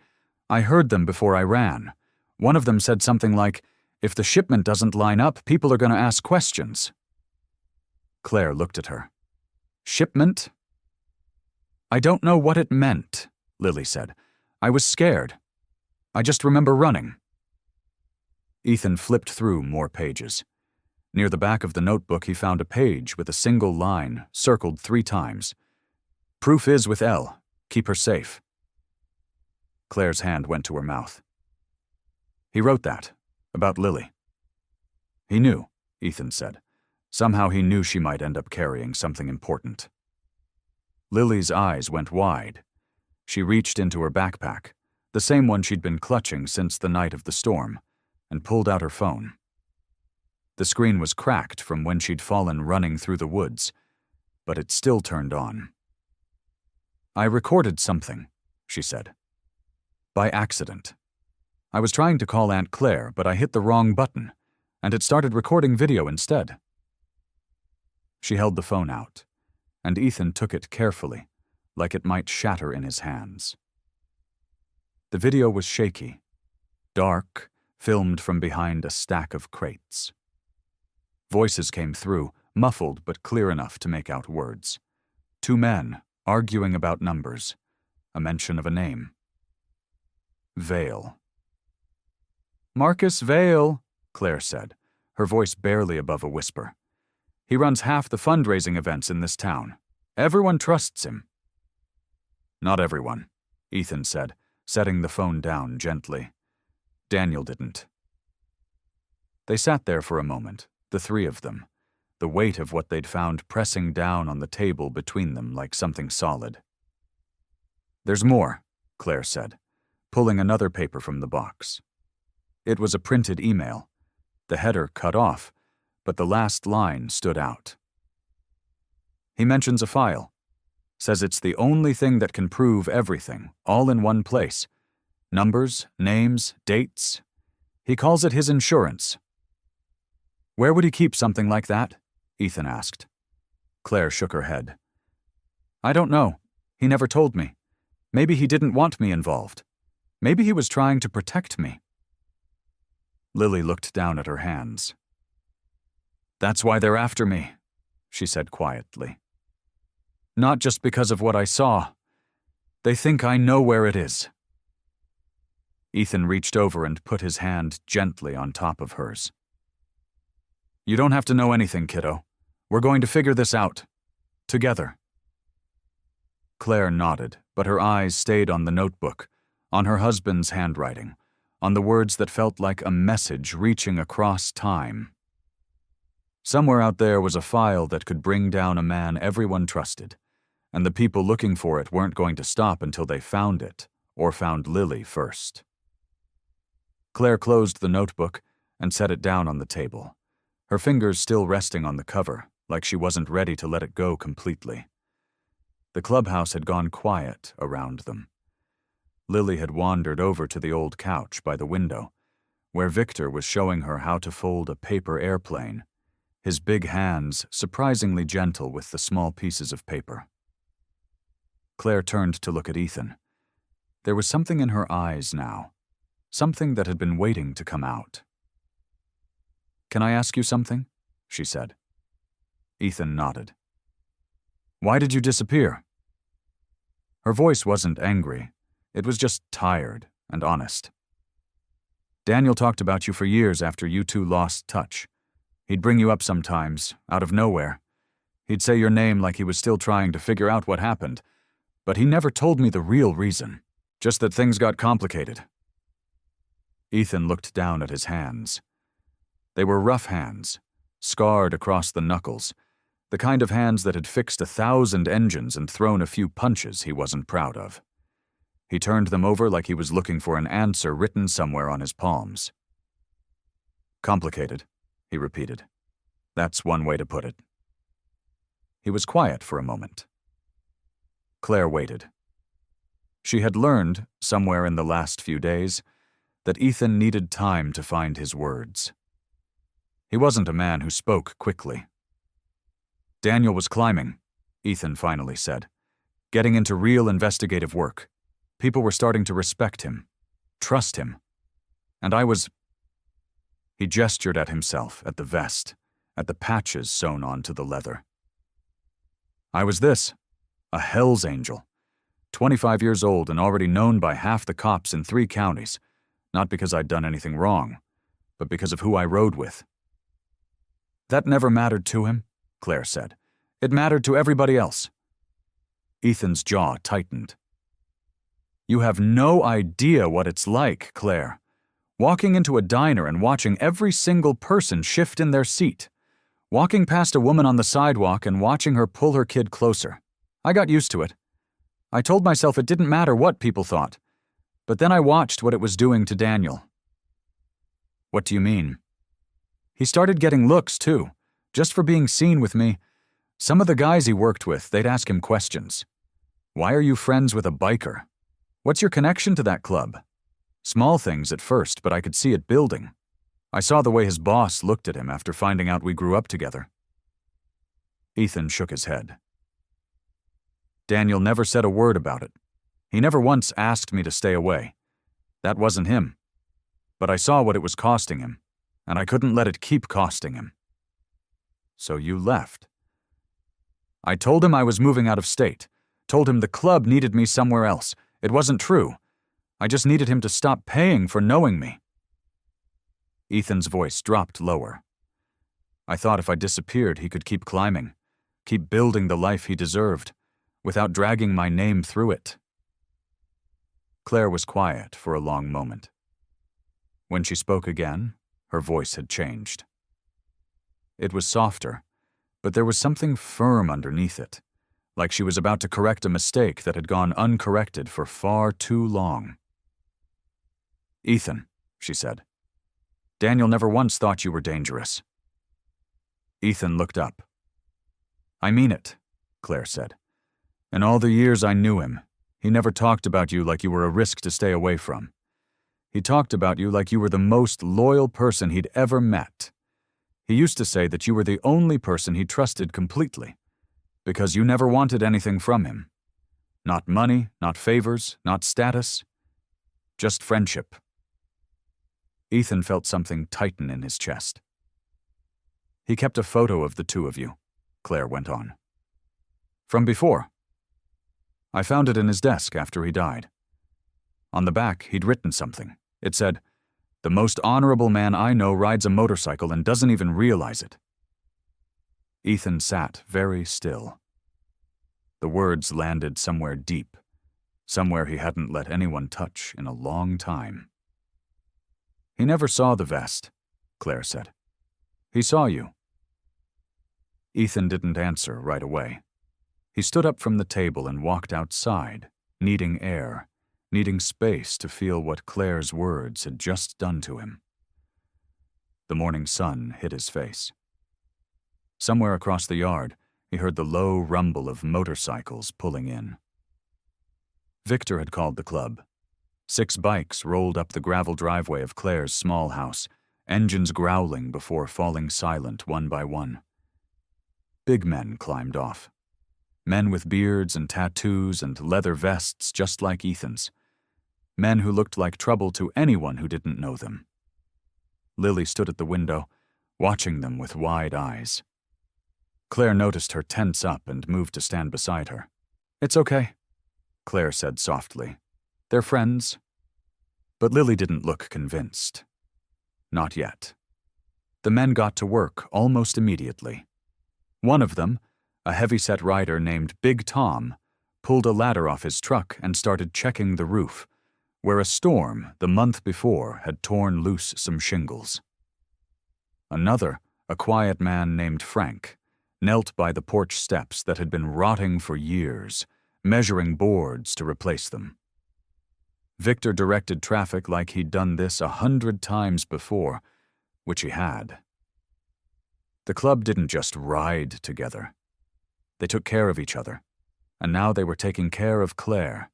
I heard them before I ran. One of them said something like, 'If the shipment doesn't line up, people are going to ask questions.'" Claire looked at her. "Shipment?" "I don't know what it meant," Lily said. "I was scared. I just remember running." Ethan flipped through more pages. Near the back of the notebook, he found a page with a single line circled 3 times. "Proof is with Elle. Keep her safe." Claire's hand went to her mouth. "He wrote that, about Lily." "He knew," Ethan said. Somehow he knew she might end up carrying something important. Lily's eyes went wide. She reached into her backpack, the same one she'd been clutching since the night of the storm, and pulled out her phone. The screen was cracked from when she'd fallen running through the woods, but it still turned on. "I recorded something," she said. "By accident. I was trying to call Aunt Claire, but I hit the wrong button, and it started recording video instead." She held the phone out, and Ethan took it carefully, like it might shatter in his hands. The video was shaky, dark, filmed from behind a stack of crates. Voices came through, muffled but clear enough to make out words. Two men, arguing about numbers. A mention of a name. Vale. "Marcus Vale," Claire said, her voice barely above a whisper. "He runs half the fundraising events in this town. Everyone trusts him." "Not everyone," Ethan said, setting the phone down gently. Daniel didn't. They sat there for a moment, the three of them, the weight of what they'd found pressing down on the table between them like something solid. "There's more," Claire said, pulling another paper from the box. It was a printed email, the header cut off, but the last line stood out. "He mentions a file. Says it's the only thing that can prove everything, all in one place. Numbers, names, dates. He calls it his insurance." "Where would he keep something like that?" Ethan asked. Claire shook her head. "I don't know. He never told me. Maybe he didn't want me involved. Maybe he was trying to protect me." Lily looked down at her hands. "That's why they're after me," she said quietly. "Not just because of what I saw. They think I know where it is." Ethan reached over and put his hand gently on top of hers. "You don't have to know anything, kiddo. We're going to figure this out. Together." Claire nodded, but her eyes stayed on the notebook, on her husband's handwriting, on the words that felt like a message reaching across time. Somewhere out there was a file that could bring down a man everyone trusted, and the people looking for it weren't going to stop until they found it, or found Lily first. Claire closed the notebook and set it down on the table, her fingers still resting on the cover, like she wasn't ready to let it go completely. The clubhouse had gone quiet around them. Lily had wandered over to the old couch by the window, where Victor was showing her how to fold a paper airplane, his big hands surprisingly gentle with the small pieces of paper. Claire turned to look at Ethan. There was something in her eyes now, something that had been waiting to come out. "Can I ask you something?" she said. Ethan nodded. "Why did you disappear?" Her voice wasn't angry. It was just tired and honest. "Daniel talked about you for years after you two lost touch. He'd bring you up sometimes, out of nowhere. He'd say your name like he was still trying to figure out what happened, but he never told me the real reason, just that things got complicated." Ethan looked down at his hands. They were rough hands, scarred across the knuckles, the kind of hands that had fixed 1,000 engines and thrown a few punches he wasn't proud of. He turned them over like he was looking for an answer written somewhere on his palms. "Complicated," he repeated. "That's one way to put it." He was quiet for a moment. Claire waited. She had learned, somewhere in the last few days, that Ethan needed time to find his words. He wasn't a man who spoke quickly. "Daniel was climbing," Ethan finally said, "getting into real investigative work. People were starting to respect him, trust him. And I was—" He gestured at himself, at the vest, at the patches sewn onto the leather. "I was this, a Hell's Angel, 25 years old and already known by half the cops in 3 counties, not because I'd done anything wrong, but because of who I rode with." "That never mattered to him," Claire said. "It mattered to everybody else." Ethan's jaw tightened. "You have no idea what it's like, Claire. Walking into a diner and watching every single person shift in their seat. Walking past a woman on the sidewalk and watching her pull her kid closer. I got used to it. I told myself it didn't matter what people thought. But then I watched what it was doing to Daniel." "What do you mean?" "He started getting looks, too, just for being seen with me. Some of the guys he worked with, they'd ask him questions. 'Why are you friends with a biker? What's your connection to that club?' Small things at first, but I could see it building. I saw the way his boss looked at him after finding out we grew up together." Ethan shook his head. "Daniel never said a word about it. He never once asked me to stay away. That wasn't him. But I saw what it was costing him, and I couldn't let it keep costing him." So you left. I told him I was moving out of state. Told him the club needed me somewhere else. It wasn't true. I just needed him to stop paying for knowing me. Ethan's voice dropped lower. I thought if I disappeared, he could keep climbing, keep building the life he deserved, without dragging my name through it. Claire was quiet for a long moment. When she spoke again, her voice had changed. It was softer, but there was something firm underneath it, like she was about to correct a mistake that had gone uncorrected for far too long. Ethan, she said, Daniel never once thought you were dangerous. Ethan looked up. I mean it, Claire said. In all the years I knew him, he never talked about you like you were a risk to stay away from. He talked about you like you were the most loyal person he'd ever met. He used to say that you were the only person he trusted completely, because you never wanted anything from him. Not money, not favors, not status, just friendship. Ethan felt something tighten in his chest. He kept a photo of the two of you, Claire went on. From before. I found it in his desk after he died. On the back, he'd written something. It said, "The most honorable man I know rides a motorcycle and doesn't even realize it." Ethan sat very still. The words landed somewhere deep, somewhere he hadn't let anyone touch in a long time. He never saw the vest, Claire said. He saw you. Ethan didn't answer right away. He stood up from the table and walked outside, needing air, needing space to feel what Claire's words had just done to him. The morning sun hit his face. Somewhere across the yard, he heard the low rumble of motorcycles pulling in. Victor had called the club. 6 bikes rolled up the gravel driveway of Claire's small house, engines growling before falling silent one by one. Big men climbed off. Men with beards and tattoos and leather vests just like Ethan's. Men who looked like trouble to anyone who didn't know them. Lily stood at the window, watching them with wide eyes. Claire noticed her tense up and moved to stand beside her. "It's okay," Claire said softly. "They're friends." But Lily didn't look convinced. Not yet. The men got to work almost immediately. One of them, a heavy-set rider named Big Tom, pulled a ladder off his truck and started checking the roof, where a storm the month before had torn loose some shingles. Another, a quiet man named Frank, knelt by the porch steps that had been rotting for years, measuring boards to replace them. Victor directed traffic like he'd done this 100 times before, which he had. The club didn't just ride together. They took care of each other, and now they were taking care of Claire.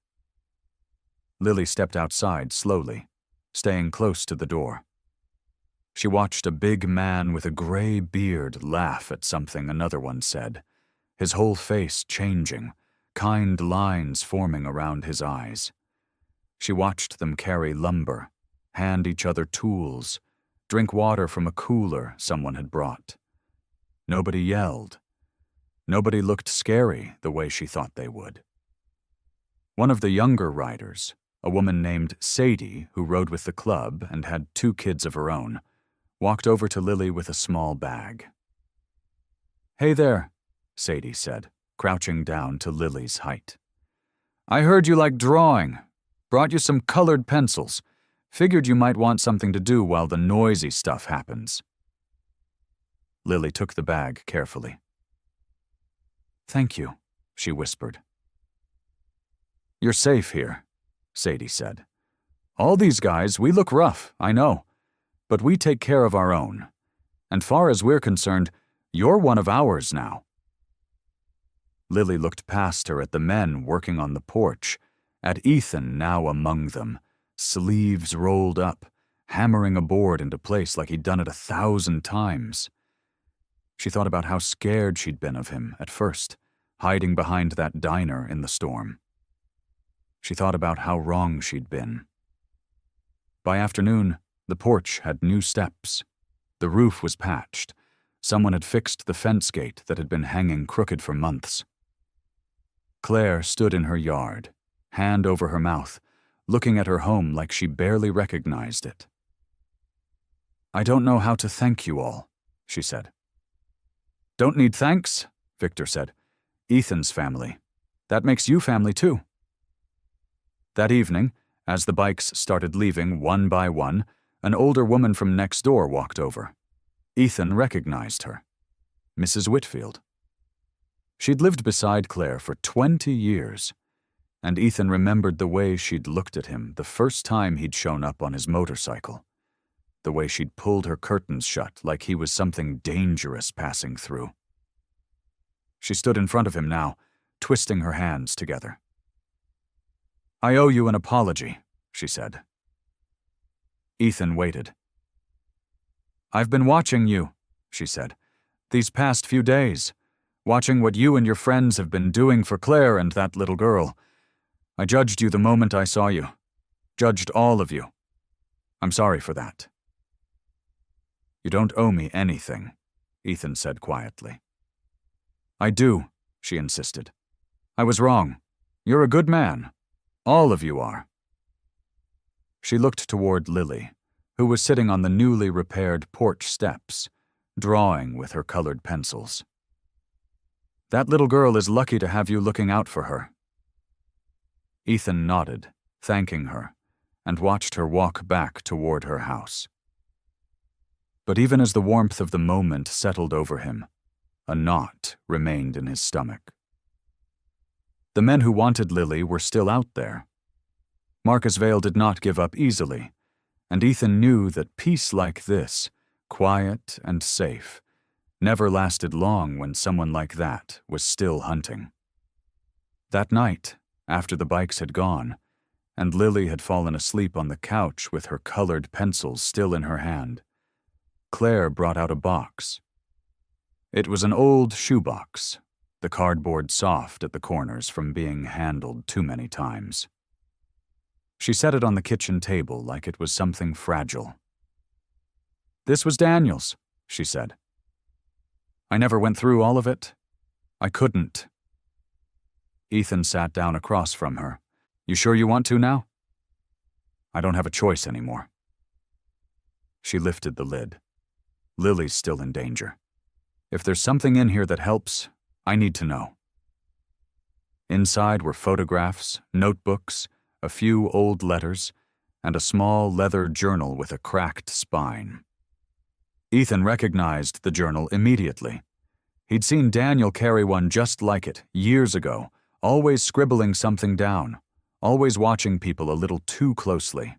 Lily stepped outside slowly, staying close to the door. She watched a big man with a gray beard laugh at something another one said, his whole face changing, kind lines forming around his eyes. She watched them carry lumber, hand each other tools, drink water from a cooler someone had brought. Nobody yelled. Nobody looked scary the way she thought they would. One of the younger riders, a woman named Sadie, who rode with the club and had 2 kids of her own, walked over to Lily with a small bag. "Hey there," Sadie said, crouching down to Lily's height. "I heard you like drawing. Brought you some colored pencils. Figured you might want something to do while the noisy stuff happens." Lily took the bag carefully. "Thank you," she whispered. "You're safe here," Sadie said. "All these guys, we look rough, I know, but we take care of our own. And far as we're concerned, you're one of ours now." Lily looked past her at the men working on the porch, at Ethan now among them, sleeves rolled up, hammering a board into place like he'd done it 1,000 times. She thought about how scared she'd been of him at first, hiding behind that diner in the storm. She thought about how wrong she'd been. By afternoon, the porch had new steps. The roof was patched. Someone had fixed the fence gate that had been hanging crooked for months. Claire stood in her yard, hand over her mouth, looking at her home like she barely recognized it. "I don't know how to thank you all," she said. "Don't need thanks," Victor said. "Ethan's family. That makes you family too." That evening, as the bikes started leaving one by one, an older woman from next door walked over. Ethan recognized her. Mrs. Whitfield. She'd lived beside Claire for 20 years, and Ethan remembered the way she'd looked at him the first time he'd shown up on his motorcycle, the way she'd pulled her curtains shut like he was something dangerous passing through. She stood in front of him now, twisting her hands together. "I owe you an apology," she said. Ethan waited. "I've been watching you," she said, "these past few days, watching what you and your friends have been doing for Claire and that little girl. I judged you the moment I saw you. Judged all of you. I'm sorry for that." "You don't owe me anything," Ethan said quietly. "I do," she insisted. "I was wrong. You're a good man. All of you are." She looked toward Lily, who was sitting on the newly repaired porch steps, drawing with her colored pencils. "That little girl is lucky to have you looking out for her." Ethan nodded, thanking her, and watched her walk back toward her house. But even as the warmth of the moment settled over him, a knot remained in his stomach. The men who wanted Lily were still out there. Marcus Vale did not give up easily, and Ethan knew that peace like this, quiet and safe, never lasted long when someone like that was still hunting. That night, after the bikes had gone, and Lily had fallen asleep on the couch with her colored pencils still in her hand, Claire brought out a box. It was an old shoebox, the cardboard soft at the corners from being handled too many times. She set it on the kitchen table like it was something fragile. "This was Daniel's," she said. "I never went through all of it. I couldn't." Ethan sat down across from her. "You sure you want to now?" "I don't have a choice anymore." She lifted the lid. Lily's still in danger. If there's something in here that helps, I need to know. Inside were photographs, notebooks, a few old letters, and a small leather journal with a cracked spine. Ethan recognized the journal immediately. He'd seen Daniel carry one just like it years ago, always scribbling something down, always watching people a little too closely.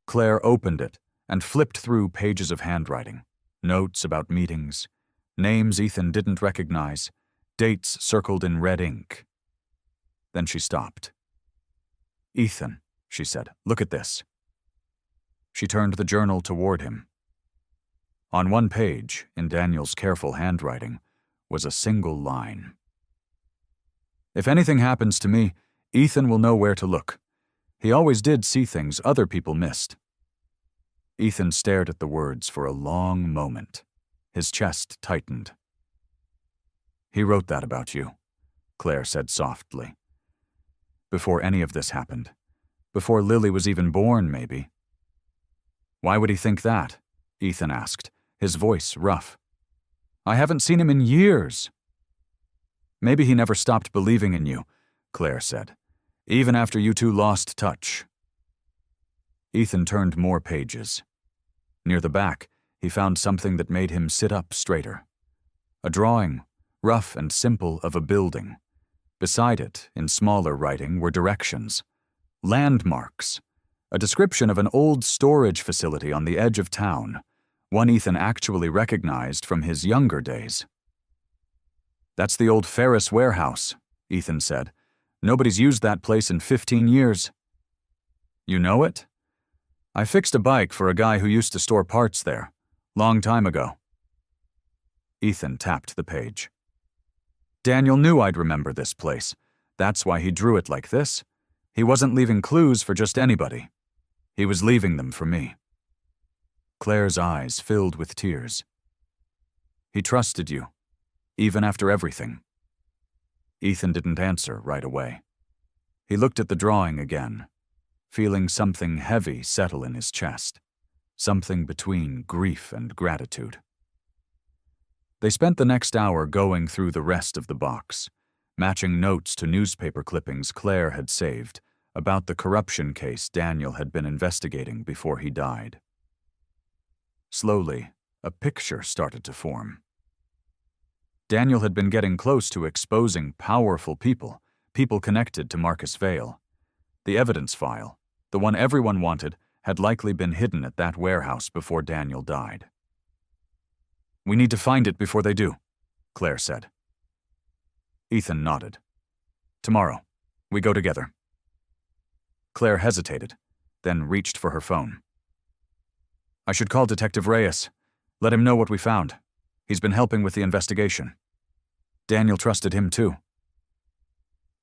Claire opened it and flipped through pages of handwriting, notes about meetings, names Ethan didn't recognize, dates circled in red ink. Then she stopped. "Ethan," she said, "look at this." She turned the journal toward him. On one page, in Daniel's careful handwriting, was a single line. "If anything happens to me, Ethan will know where to look. He always did see things other people missed." Ethan stared at the words for a long moment. His chest tightened. "He wrote that about you," Claire said softly. "Before any of this happened. Before Lily was even born, maybe." "Why would he think that?" Ethan asked, his voice rough. "I haven't seen him in years." "Maybe he never stopped believing in you," Claire said, "even after you two lost touch." Ethan turned more pages. Near the back, he found something that made him sit up straighter. A drawing, rough and simple, of a building. Beside it, in smaller writing, were directions. Landmarks. A description of an old storage facility on the edge of town, one Ethan actually recognized from his younger days. "That's the old Ferris warehouse," Ethan said. "Nobody's used that place in 15 years. "You know it?" "I fixed a bike for a guy who used to store parts there. Long time ago." Ethan tapped the page. "Daniel knew I'd remember this place. That's why he drew it like this. He wasn't leaving clues for just anybody. He was leaving them for me." Claire's eyes filled with tears. He trusted you, even after everything." Ethan didn't answer right away. He looked at the drawing again, feeling something heavy settle in his chest, something between grief and gratitude. They spent the next hour going through the rest of the box, matching notes to newspaper clippings Claire had saved about the corruption case Daniel had been investigating before he died. Slowly, a picture started to form. Daniel had been getting close to exposing powerful people connected to Marcus Vale. The evidence file, the one everyone wanted, had likely been hidden at that warehouse before Daniel died. "We need to find it before they do," Claire said. Ethan nodded. "Tomorrow, we go together." Claire hesitated, then reached for her phone. "I should call Detective Reyes. Let him know what we found. He's been helping with the investigation. Daniel trusted him too."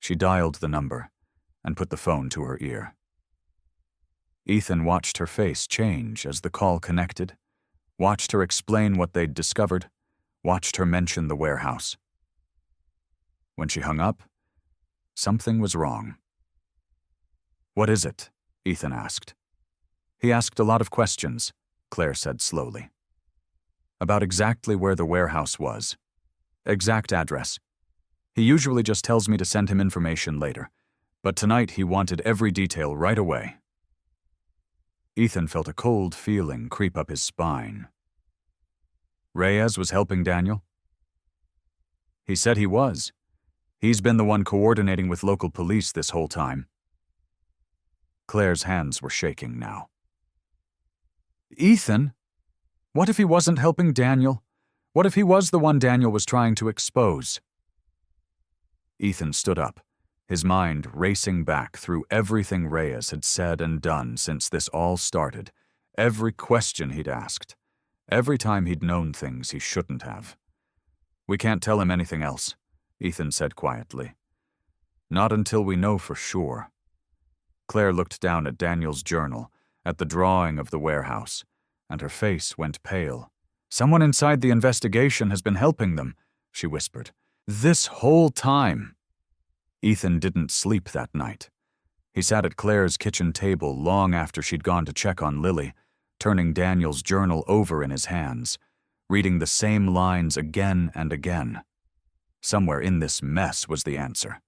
She dialed the number and put the phone to her ear. Ethan watched her face change as the call connected, watched her explain what they'd discovered, watched her mention the warehouse. When she hung up, something was wrong. "What is it?" Ethan asked. He asked a lot of questions, Claire said slowly. "About exactly where the warehouse was. Exact address. He usually just tells me to send him information later, but tonight he wanted every detail right away." Ethan felt a cold feeling creep up his spine. Reyes was helping Daniel? He said he was. He's been the one coordinating with local police this whole time. Claire's hands were shaking now. "Ethan? What if he wasn't helping Daniel? What if he was the one Daniel was trying to expose?" Ethan stood up, his mind racing back through everything Reyes had said and done since this all started, every question he'd asked, every time he'd known things he shouldn't have. "We can't tell him anything else," Ethan said quietly. "Not until we know for sure." Claire looked down at Daniel's journal, at the drawing of the warehouse, and her face went pale. "Someone inside the investigation has been helping them," she whispered. "This whole time." Ethan didn't sleep that night. He sat at Claire's kitchen table long after she'd gone to check on Lily, turning Daniel's journal over in his hands, reading the same lines again and again. Somewhere in this mess was the answer,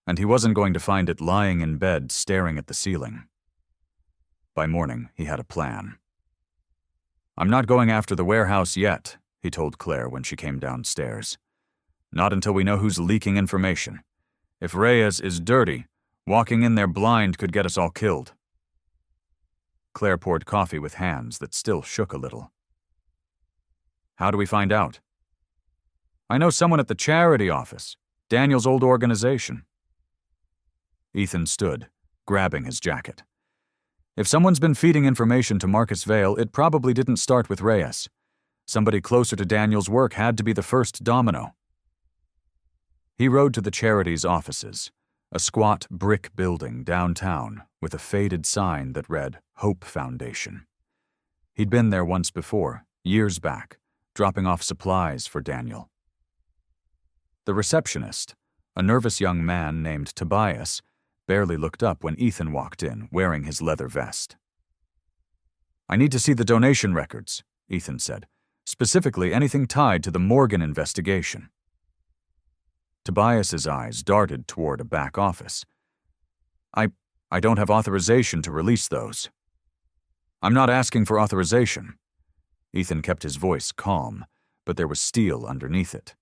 and he wasn't going to find it lying in bed staring at the ceiling. By morning, he had a plan. "I'm not going after the warehouse yet," he told Claire when she came downstairs. "Not until we know who's leaking information. If Reyes is dirty, walking in there blind could get us all killed." Claire poured coffee with hands that still shook a little. "How do we find out?" "I know someone at the charity office, Daniel's old organization." Ethan stood, grabbing his jacket. If someone's been feeding information to Marcus Vale, it probably didn't start with Reyes. Somebody closer to Daniel's work had to be the first domino. He rode to the charity's offices, a squat brick building downtown with a faded sign that read Hope Foundation. He'd been there once before, years back, dropping off supplies for Daniel. The receptionist, a nervous young man named Tobias, barely looked up when Ethan walked in, wearing his leather vest. "I need to see the donation records," Ethan said, "specifically anything tied to the Morgan investigation." Tobias's eyes darted toward a back office. I don't have authorization to release those." "I'm not asking for authorization." Ethan kept his voice calm, but there was steel underneath it.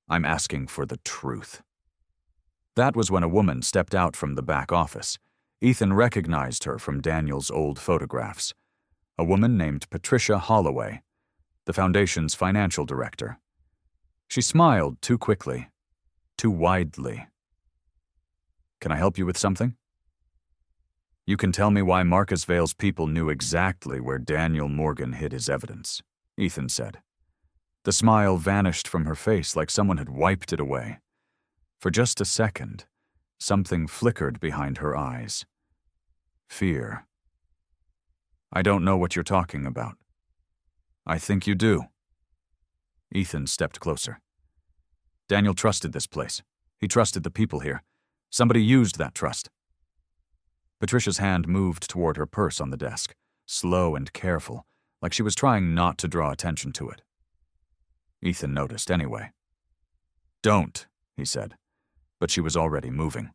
"I'm asking for the truth." That was when a woman stepped out from the back office. Ethan recognized her from Daniel's old photographs. A woman named Patricia Holloway, the foundation's financial director. She smiled too quickly, too widely. "Can I help you with something?" "You can tell me why Marcus Vale's people knew exactly where Daniel Morgan hid his evidence," Ethan said. The smile vanished from her face like someone had wiped it away. For just a second, something flickered behind her eyes. Fear. "I don't know what you're talking about." "I think you do." Ethan stepped closer. Daniel trusted this place. He trusted the people here. Somebody used that trust. Patricia's hand moved toward her purse on the desk, slow and careful, like she was trying not to draw attention to it. Ethan noticed anyway. "Don't," he said, but she was already moving.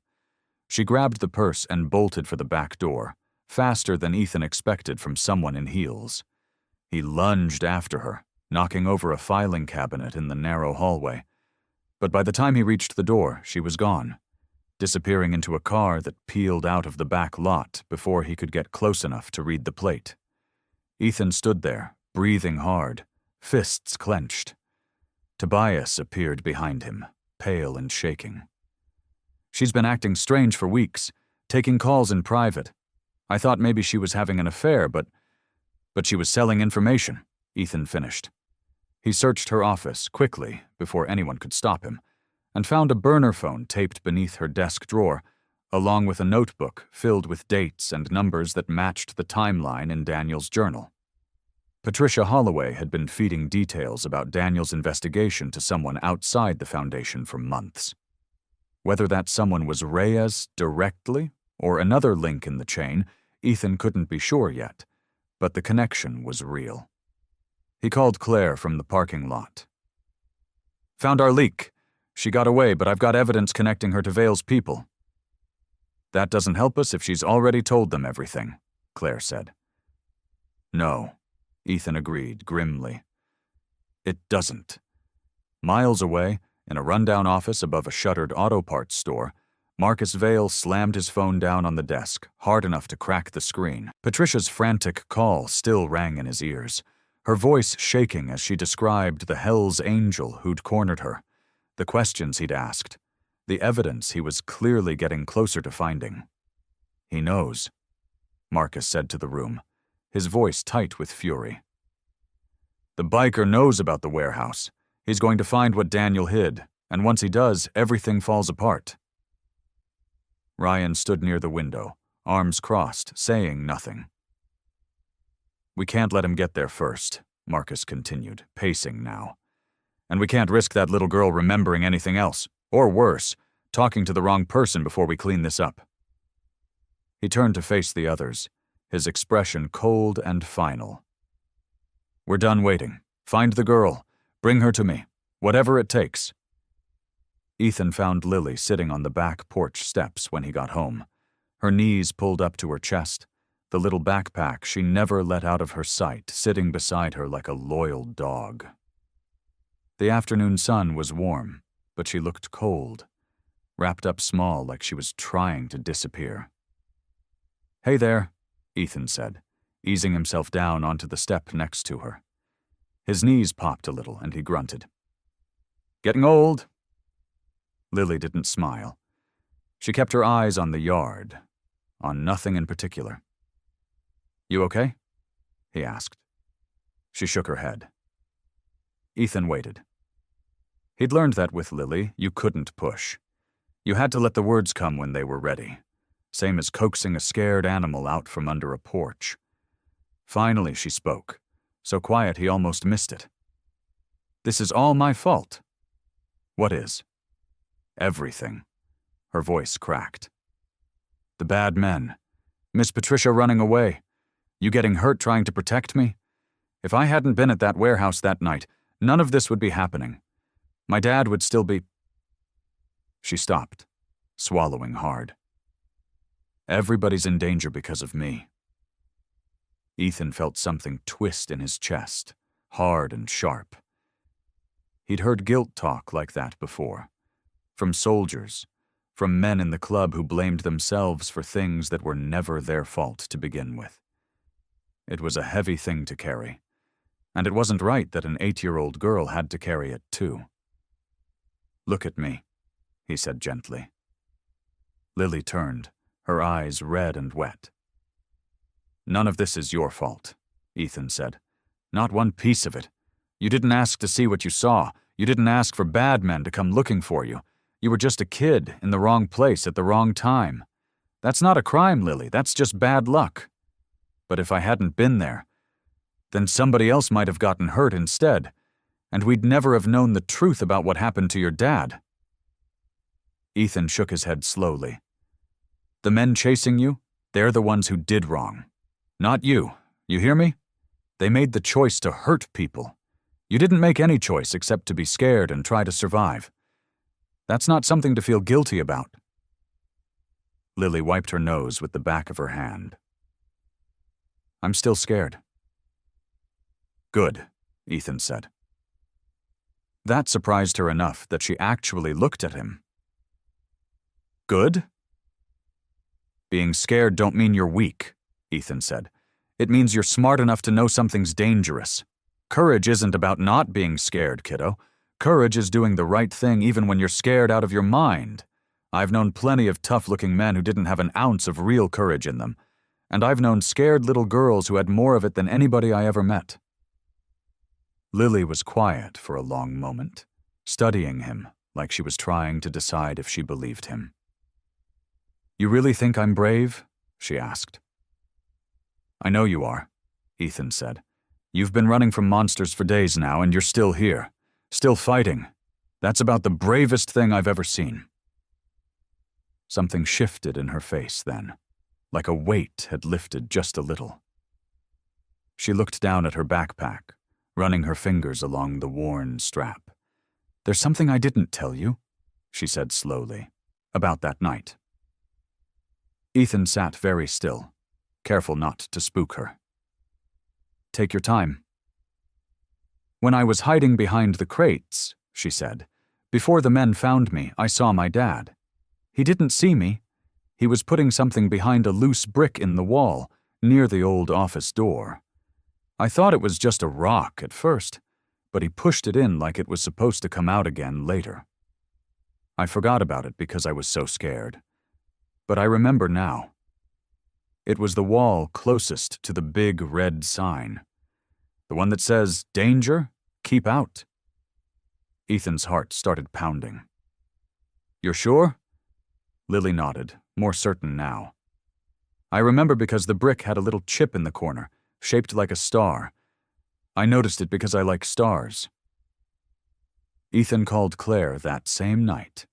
She grabbed the purse and bolted for the back door, faster than Ethan expected from someone in heels. He lunged after her, knocking over a filing cabinet in the narrow hallway. But by the time he reached the door, she was gone, disappearing into a car that peeled out of the back lot before he could get close enough to read the plate. Ethan stood there, breathing hard, fists clenched. Tobias appeared behind him, pale and shaking. "She's been acting strange for weeks, taking calls in private. I thought maybe she was having an affair, but she was selling information," Ethan finished. He searched her office quickly before anyone could stop him, and found a burner phone taped beneath her desk drawer, along with a notebook filled with dates and numbers that matched the timeline in Daniel's journal. Patricia Holloway had been feeding details about Daniel's investigation to someone outside the Foundation for months. Whether that someone was Reyes directly or another link in the chain, Ethan couldn't be sure yet, but the connection was real. He called Claire from the parking lot. "Found our leak. She got away, but I've got evidence connecting her to Vale's people." "That doesn't help us if she's already told them everything," Claire said. "No," Ethan agreed grimly. "It doesn't." Miles away, in a rundown office above a shuttered auto parts store, Marcus Vale slammed his phone down on the desk, hard enough to crack the screen. Patricia's frantic call still rang in his ears, her voice shaking as she described the Hell's Angel who'd cornered her, the questions he'd asked, the evidence he was clearly getting closer to finding. "He knows," Marcus said to the room, his voice tight with fury. "The biker knows about the warehouse. He's going to find what Daniel hid, and once he does, everything falls apart." Ryan stood near the window, arms crossed, saying nothing. "We can't let him get there first," Marcus continued, pacing now. "And we can't risk that little girl remembering anything else, or worse, talking to the wrong person before we clean this up." He turned to face the others, his expression cold and final. "We're done waiting. Find the girl. Bring her to me. Whatever it takes." Ethan found Lily sitting on the back porch steps when he got home, her knees pulled up to her chest, the little backpack she never let out of her sight sitting beside her like a loyal dog. The afternoon sun was warm, but she looked cold, wrapped up small like she was trying to disappear. "Hey there," Ethan said, easing himself down onto the step next to her. His knees popped a little and he grunted. "Getting old?" Lily didn't smile. She kept her eyes on the yard, on nothing in particular. "You okay?" he asked. She shook her head. Ethan waited. He'd learned that with Lily, you couldn't push. You had to let the words come when they were ready, same as coaxing a scared animal out from under a porch. Finally she spoke, so quiet he almost missed it. "This is all my fault." "What is?" "Everything." Her voice cracked. "The bad men. Miss Patricia running away. You getting hurt trying to protect me. If I hadn't been at that warehouse that night, none of this would be happening. My dad would still be—" She stopped, swallowing hard. "Everybody's in danger because of me." Ethan felt something twist in his chest, hard and sharp. He'd heard guilt talk like that before. From soldiers, from men in the club who blamed themselves for things that were never their fault to begin with. It was a heavy thing to carry, and it wasn't right that an 8-year-old girl had to carry it too. "Look at me," he said gently. Lily turned, her eyes red and wet. "None of this is your fault," Ethan said. "Not one piece of it. You didn't ask to see what you saw. You didn't ask for bad men to come looking for you. You were just a kid in the wrong place at the wrong time. That's not a crime, Lily. That's just bad luck. But if I hadn't been there, then somebody else might have gotten hurt instead, and we'd never have known the truth about what happened to your dad." Ethan shook his head slowly. "The men chasing you, they're the ones who did wrong. Not you. You hear me? They made the choice to hurt people. You didn't make any choice except to be scared and try to survive. That's not something to feel guilty about." Lily wiped her nose with the back of her hand. "I'm still scared." "Good," Ethan said. That surprised her enough that she actually looked at him. "Good?" "Being scared don't mean you're weak," Ethan said. "It means you're smart enough to know something's dangerous. Courage isn't about not being scared, kiddo. Courage is doing the right thing even when you're scared out of your mind. I've known plenty of tough-looking men who didn't have an ounce of real courage in them, and I've known scared little girls who had more of it than anybody I ever met." Lily was quiet for a long moment, studying him like she was trying to decide if she believed him. "You really think I'm brave?" she asked. "I know you are," Ethan said. "You've been running from monsters for days now, and you're still here, still fighting. That's about the bravest thing I've ever seen." Something shifted in her face then, like a weight had lifted just a little. She looked down at her backpack, running her fingers along the worn strap. "There's something I didn't tell you," she said slowly, "about that night." Ethan sat very still, careful not to spook her. "Take your time." "When I was hiding behind the crates," she said, "before the men found me, I saw my dad. He didn't see me. He was putting something behind a loose brick in the wall, near the old office door. I thought it was just a rock at first, but he pushed it in like it was supposed to come out again later. I forgot about it because I was so scared. But I remember now. It was the wall closest to the big red sign. The one that says, 'Danger, keep out.'" Ethan's heart started pounding. "You're sure?" Lily nodded, more certain now. "I remember because the brick had a little chip in the corner, shaped like a star. I noticed it because I like stars." Ethan called Claire that same night.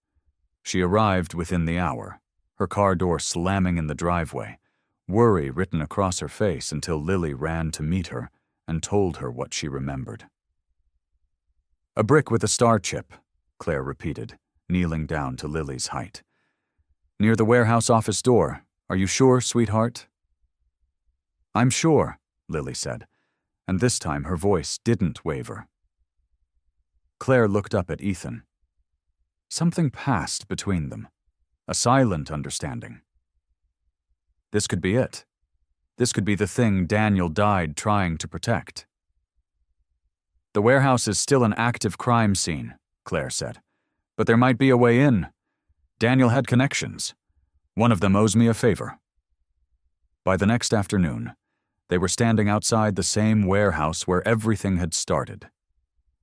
She arrived within the hour, her car door slamming in the driveway, worry written across her face until Lily ran to meet her and told her what she remembered. "A brick with a star chip," Claire repeated, kneeling down to Lily's height. "Near the warehouse office door. Are you sure, sweetheart?" "I'm sure," Lily said, and this time her voice didn't waver. Claire looked up at Ethan. Something passed between them, a silent understanding. This could be it. This could be the thing Daniel died trying to protect. "The warehouse is still an active crime scene," Claire said, "but there might be a way in. Daniel had connections. One of them owes me a favor." By the next afternoon, they were standing outside the same warehouse where everything had started.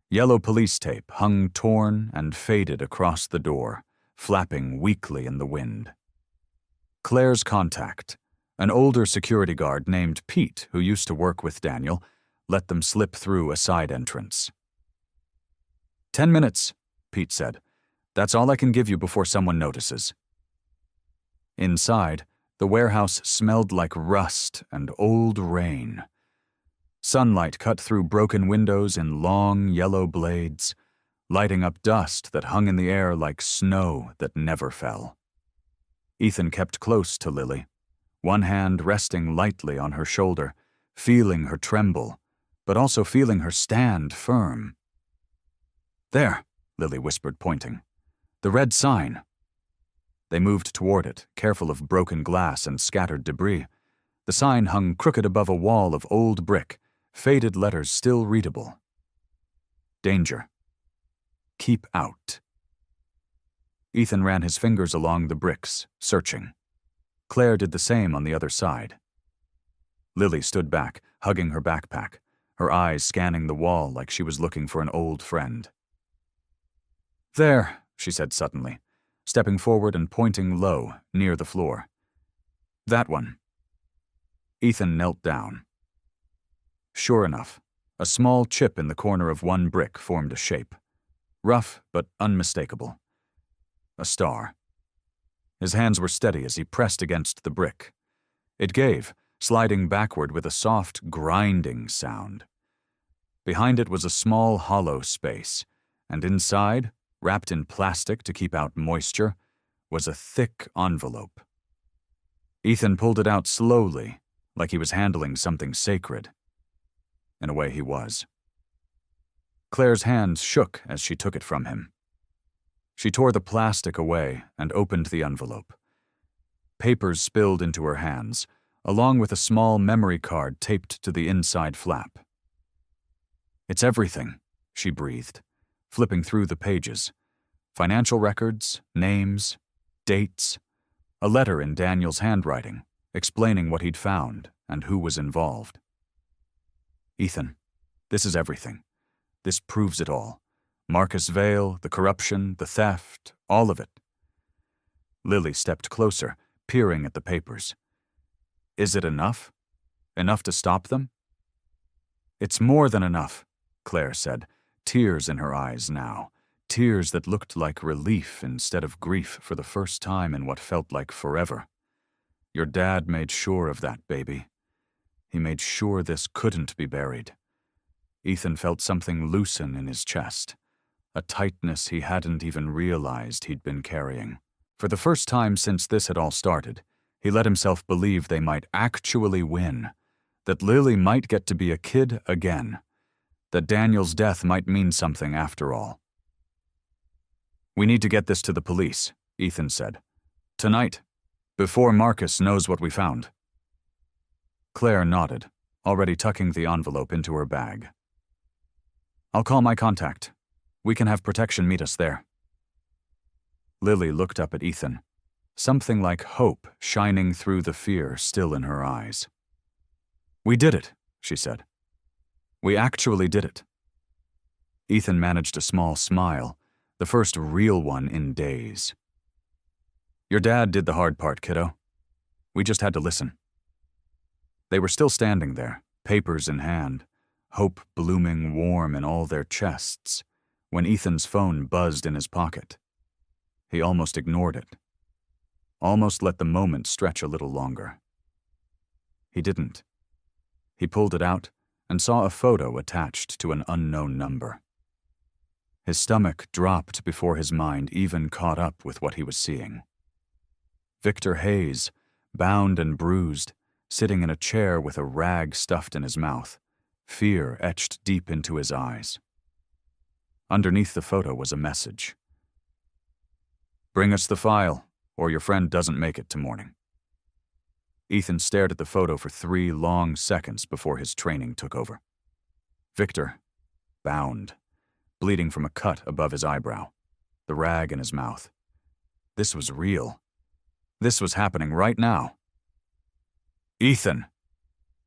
Yellow police tape hung torn and faded across the door, flapping weakly in the wind. Claire's contact, an older security guard named Pete who used to work with Daniel, let them slip through a side entrance. "10 minutes," Pete said. "That's all I can give you before someone notices." Inside, the warehouse smelled like rust and old rain. Sunlight cut through broken windows in long yellow blades, lighting up dust that hung in the air like snow that never fell. Ethan kept close to Lily, one hand resting lightly on her shoulder, feeling her tremble, but also feeling her stand firm. "There," Lily whispered, pointing. "The red sign." They moved toward it, careful of broken glass and scattered debris. The sign hung crooked above a wall of old brick, faded letters still readable. "Danger. Keep out." Ethan ran his fingers along the bricks, searching. Claire did the same on the other side. Lily stood back, hugging her backpack, her eyes scanning the wall like she was looking for an old friend. "There," she said suddenly, stepping forward and pointing low, near the floor. "That one." Ethan knelt down. Sure enough, A small chip in the corner of one brick formed a shape. Rough but unmistakable. A star. His hands were steady as he pressed against the brick. It gave, sliding backward with a soft, grinding sound. Behind it was a small, hollow space, and inside, wrapped in plastic to keep out moisture, was a thick envelope. Ethan pulled it out slowly, like he was handling something sacred. In a way, he was. Claire's hands shook as she took it from him. She tore the plastic away and opened the envelope. Papers spilled into her hands, along with a small memory card taped to the inside flap. "It's everything," she breathed, flipping through the pages. Financial records, names, dates, a letter in Daniel's handwriting, explaining what he'd found and who was involved. "Ethan, this is everything. This proves it all. Marcus Vale, the corruption, the theft, all of it." Lily stepped closer, peering at the papers. "Is it enough? Enough to stop them?" "It's more than enough," Claire said, tears in her eyes now, tears that looked like relief instead of grief for the first time in what felt like forever. "Your dad made sure of that, baby. He made sure this couldn't be buried." Ethan felt something loosen in his chest, a tightness he hadn't even realized he'd been carrying. For the first time since this had all started, he let himself believe they might actually win, that Lily might get to be a kid again, that Daniel's death might mean something after all. "We need to get this to the police," Ethan said. "Tonight, before Marcus knows what we found." Claire nodded, already tucking the envelope into her bag. "I'll call my contact. We can have protection meet us there." Lily looked up at Ethan, something like hope shining through the fear still in her eyes. "We did it," she said. "We actually did it." Ethan managed a small smile, the first real one in days. "Your dad did the hard part, kiddo. We just had to listen." They were still standing there, papers in hand, hope blooming warm in all their chests, when Ethan's phone buzzed in his pocket. He almost ignored it. Almost let the moment stretch a little longer. He didn't. He pulled it out and saw a photo attached to an unknown number. His stomach dropped before his mind even caught up with what he was seeing. Victor Hayes, bound and bruised, sitting in a chair with a rag stuffed in his mouth, fear etched deep into his eyes. Underneath the photo was a message. "Bring us the file, or your friend doesn't make it to morning." Ethan stared at the photo for 3 long seconds before his training took over. Victor, bound, bleeding from a cut above his eyebrow, the rag in his mouth. This was real. This was happening right now. "Ethan!"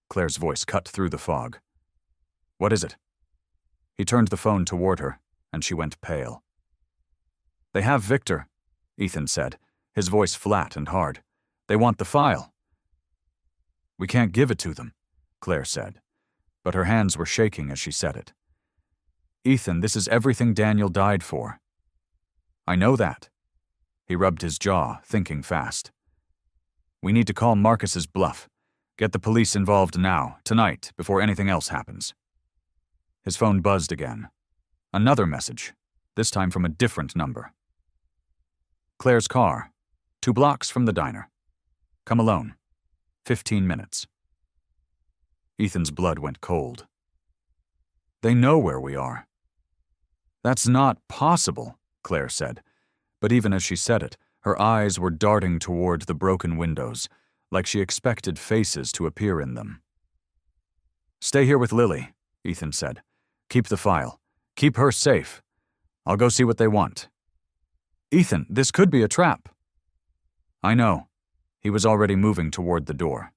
Claire's voice cut through the fog. "What is it?" He turned the phone toward her, and she went pale. "They have Victor," Ethan said, his voice flat and hard. "They want the file." "We can't give it to them," Claire said, but her hands were shaking as she said it. "Ethan, this is everything Daniel died for." "I know that." He rubbed his jaw, thinking fast. "We need to call Marcus's bluff. Get the police involved now, tonight, before anything else happens." His phone buzzed again. Another message, this time from a different number. "Claire's car, 2 blocks from the diner. Come alone. 15 minutes. Ethan's blood went cold. "They know where we are." "That's not possible," Claire said, but even as she said it, her eyes were darting toward the broken windows, like she expected faces to appear in them. "Stay here with Lily," Ethan said. "Keep the file. Keep her safe. I'll go see what they want." "Ethan, this could be a trap." "I know." He was already moving toward the door.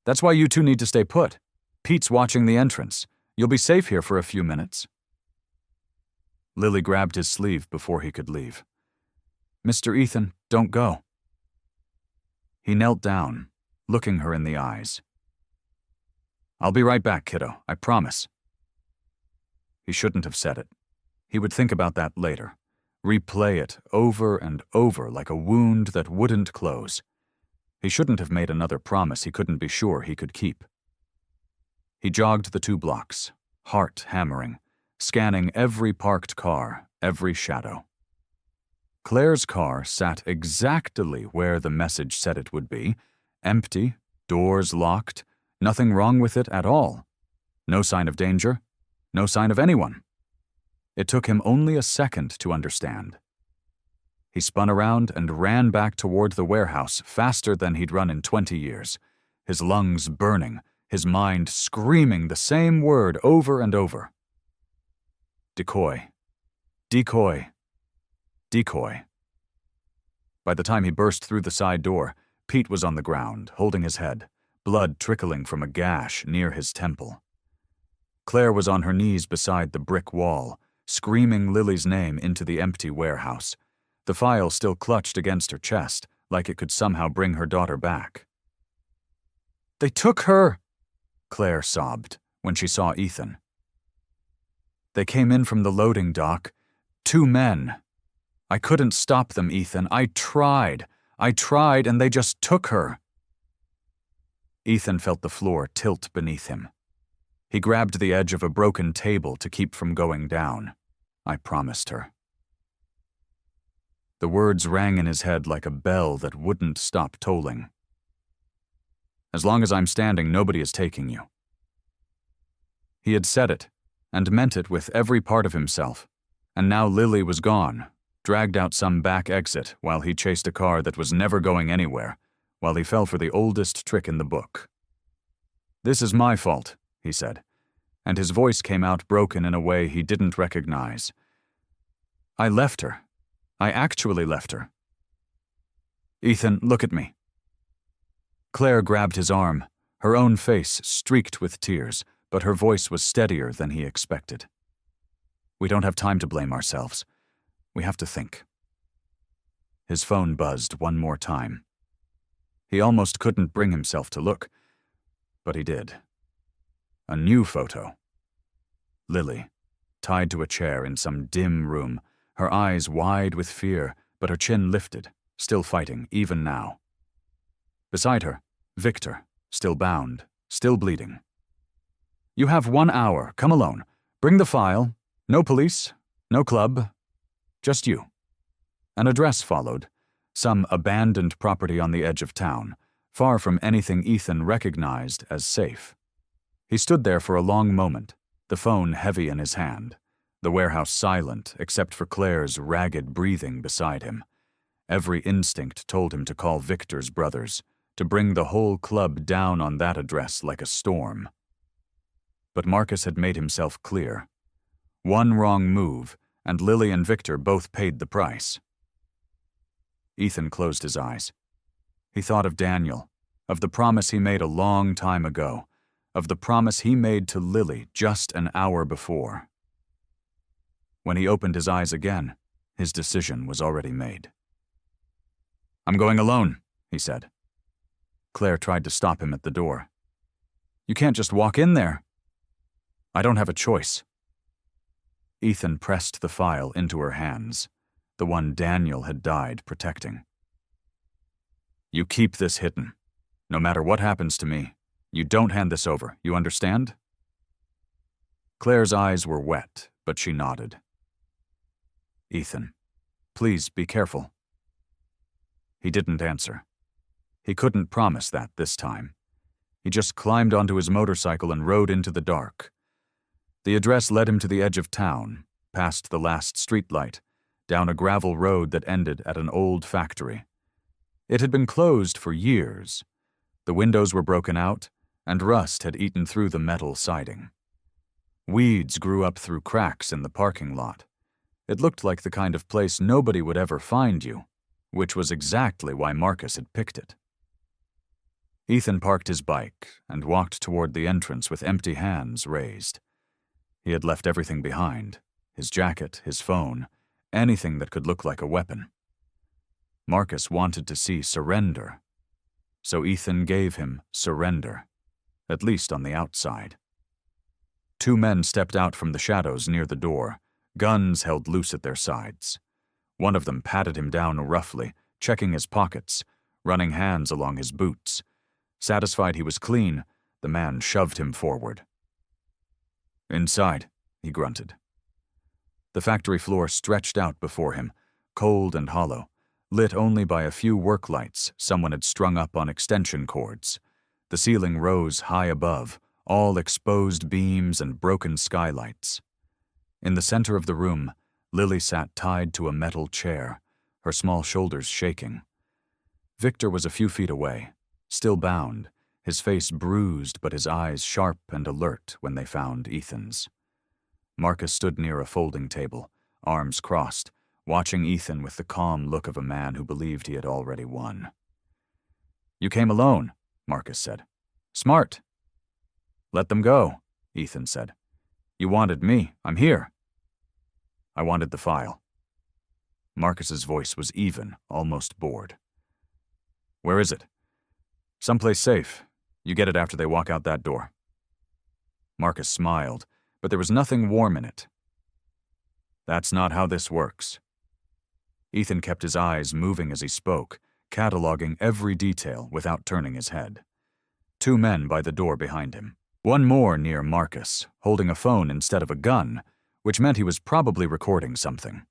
"That's why you two need to stay put. Pete's watching the entrance. You'll be safe here for a few minutes." Lily grabbed his sleeve before he could leave. "Mr. Ethan, don't go." He knelt down, looking her in the eyes. "I'll be right back, kiddo, I promise." He shouldn't have said it. He would think about that later, replay it over and over like a wound that wouldn't close. He shouldn't have made another promise he couldn't be sure he could keep. He jogged the 2 blocks, heart hammering, scanning every parked car, every shadow. Claire's car sat exactly where the message said it would be, empty, doors locked, nothing wrong with it at all. No sign of danger, no sign of anyone. It took him only a second to understand. He spun around and ran back toward the warehouse faster than he'd run in 20 years, his lungs burning, his mind screaming the same word over and over. Decoy. Decoy. Decoy. By the time he burst through the side door, Pete was on the ground, holding his head, blood trickling from a gash near his temple. Claire was on her knees beside the brick wall, screaming Lily's name into the empty warehouse, the file still clutched against her chest, like it could somehow bring her daughter back. "They took her!" Claire sobbed when she saw Ethan. "They came in from the loading dock. 2 men. I couldn't stop them, Ethan. I tried, and they just took her." Ethan felt the floor tilt beneath him. He grabbed the edge of a broken table to keep from going down. "I promised her." The words rang in his head like a bell that wouldn't stop tolling. "As long as I'm standing, nobody is taking you." He had said it, and meant it with every part of himself, and now Lily was gone, dragged out some back exit while he chased a car that was never going anywhere, while he fell for the oldest trick in the book. "This is my fault," he said, and his voice came out broken in a way he didn't recognize. "I left her. I actually left her. Ethan, look at me." Claire grabbed his arm, her own face streaked with tears, but her voice was steadier than he expected. "We don't have time to blame ourselves. We have to think." His phone buzzed one more time. He almost couldn't bring himself to look, but he did. A new photo. Lily, tied to a chair in some dim room, her eyes wide with fear, but her chin lifted, still fighting, even now. Beside her, Victor, still bound, still bleeding. "You have 1 hour. Come alone. Bring the file. No police, no club. Just you." An address followed, some abandoned property on the edge of town, far from anything Ethan recognized as safe. He stood there for a long moment, the phone heavy in his hand, the warehouse silent except for Claire's ragged breathing beside him. Every instinct told him to call Victor's brothers, to bring the whole club down on that address like a storm. But Marcus had made himself clear. One wrong move, and Lily and Victor both paid the price. Ethan closed his eyes. He thought of Daniel, of the promise he made a long time ago, of the promise he made to Lily just an hour before. When he opened his eyes again, his decision was already made. "I'm going alone," he said. Claire tried to stop him at the door. "You can't just walk in there." "I don't have a choice." Ethan pressed the file into her hands, the one Daniel had died protecting. "You keep this hidden. No matter what happens to me, you don't hand this over, you understand?" Claire's eyes were wet, but she nodded. "Ethan, please be careful." He didn't answer. He couldn't promise that this time. He just climbed onto his motorcycle and rode into the dark. The address led him to the edge of town, past the last streetlight, down a gravel road that ended at an old factory. It had been closed for years. The windows were broken out, and rust had eaten through the metal siding. Weeds grew up through cracks in the parking lot. It looked like the kind of place nobody would ever find you, which was exactly why Marcus had picked it. Ethan parked his bike and walked toward the entrance with empty hands raised. He had left everything behind, his jacket, his phone, anything that could look like a weapon. Marcus wanted to see surrender, so Ethan gave him surrender, at least on the outside. 2 men stepped out from the shadows near the door, guns held loose at their sides. One of them patted him down roughly, checking his pockets, running hands along his boots. Satisfied he was clean, the man shoved him forward. "Inside," he grunted. The factory floor stretched out before him, cold and hollow, lit only by a few work lights someone had strung up on extension cords. The ceiling rose high above, all exposed beams and broken skylights. In the center of the room, Lily sat tied to a metal chair, her small shoulders shaking. Victor was a few feet away, still bound, his face bruised but his eyes sharp and alert when they found Ethan's. Marcus stood near a folding table, arms crossed, watching Ethan with the calm look of a man who believed he had already won. "You came alone," Marcus said. "Smart." "Let them go," Ethan said. "You wanted me. I'm here." "I wanted the file." Marcus's voice was even, almost bored. "Where is it?" "Someplace safe. You get it after they walk out that door." Marcus smiled, but there was nothing warm in it. "That's not how this works." Ethan kept his eyes moving as he spoke, cataloging every detail without turning his head. 2 men by the door behind him. One more near Marcus, holding a phone instead of a gun, which meant he was probably recording something.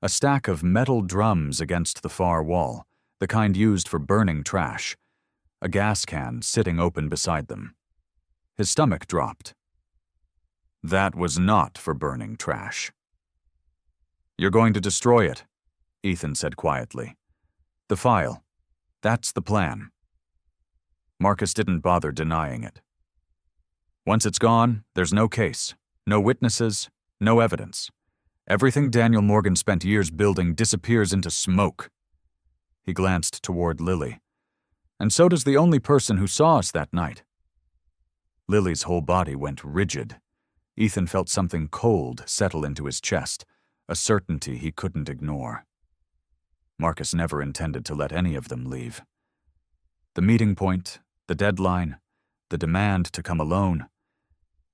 A stack of metal drums against the far wall, the kind used for burning trash. A gas can sitting open beside them. His stomach dropped. That was not for burning trash. "You're going to destroy it," Ethan said quietly. "The file. That's the plan." Marcus didn't bother denying it. "Once it's gone, there's no case, no witnesses, no evidence. Everything Daniel Morgan spent years building disappears into smoke." He glanced toward Lily. "And so does the only person who saw us that night." Lily's whole body went rigid. Ethan felt something cold settle into his chest, a certainty he couldn't ignore. Marcus never intended to let any of them leave. The meeting point, the deadline, the demand to come alone.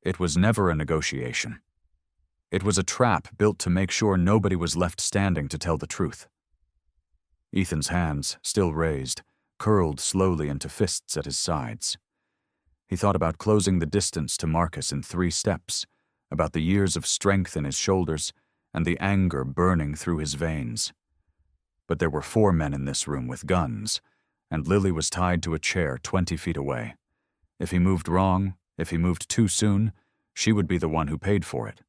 It was never a negotiation. It was a trap built to make sure nobody was left standing to tell the truth. Ethan's hands, still raised, curled slowly into fists at his sides. He thought about closing the distance to Marcus in 3 steps, about the years of strength in his shoulders and the anger burning through his veins. But there were 4 men in this room with guns, and Lily was tied to a chair 20 feet away. If he moved wrong, if he moved too soon, she would be the one who paid for it.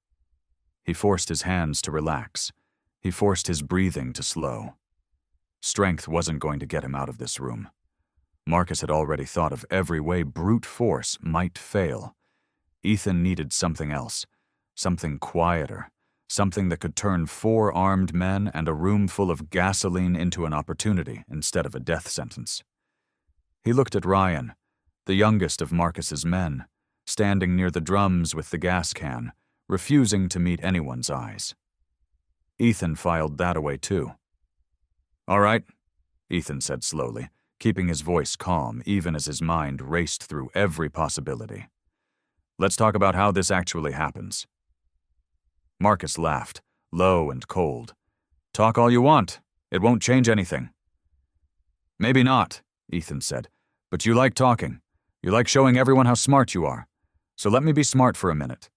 He forced his hands to relax. He forced his breathing to slow. Strength wasn't going to get him out of this room. Marcus had already thought of every way brute force might fail. Ethan needed something else, something quieter, something that could turn 4 armed men and a room full of gasoline into an opportunity instead of a death sentence. He looked at Ryan, the youngest of Marcus's men, standing near the drums with the gas can, refusing to meet anyone's eyes. Ethan filed that away too. "All right," Ethan said slowly, keeping his voice calm even as his mind raced through every possibility. "Let's talk about how this actually happens." Marcus laughed, low and cold. "Talk all you want. It won't change anything." "Maybe not," Ethan said, "but you like talking. You like showing everyone how smart you are. So let me be smart for a minute."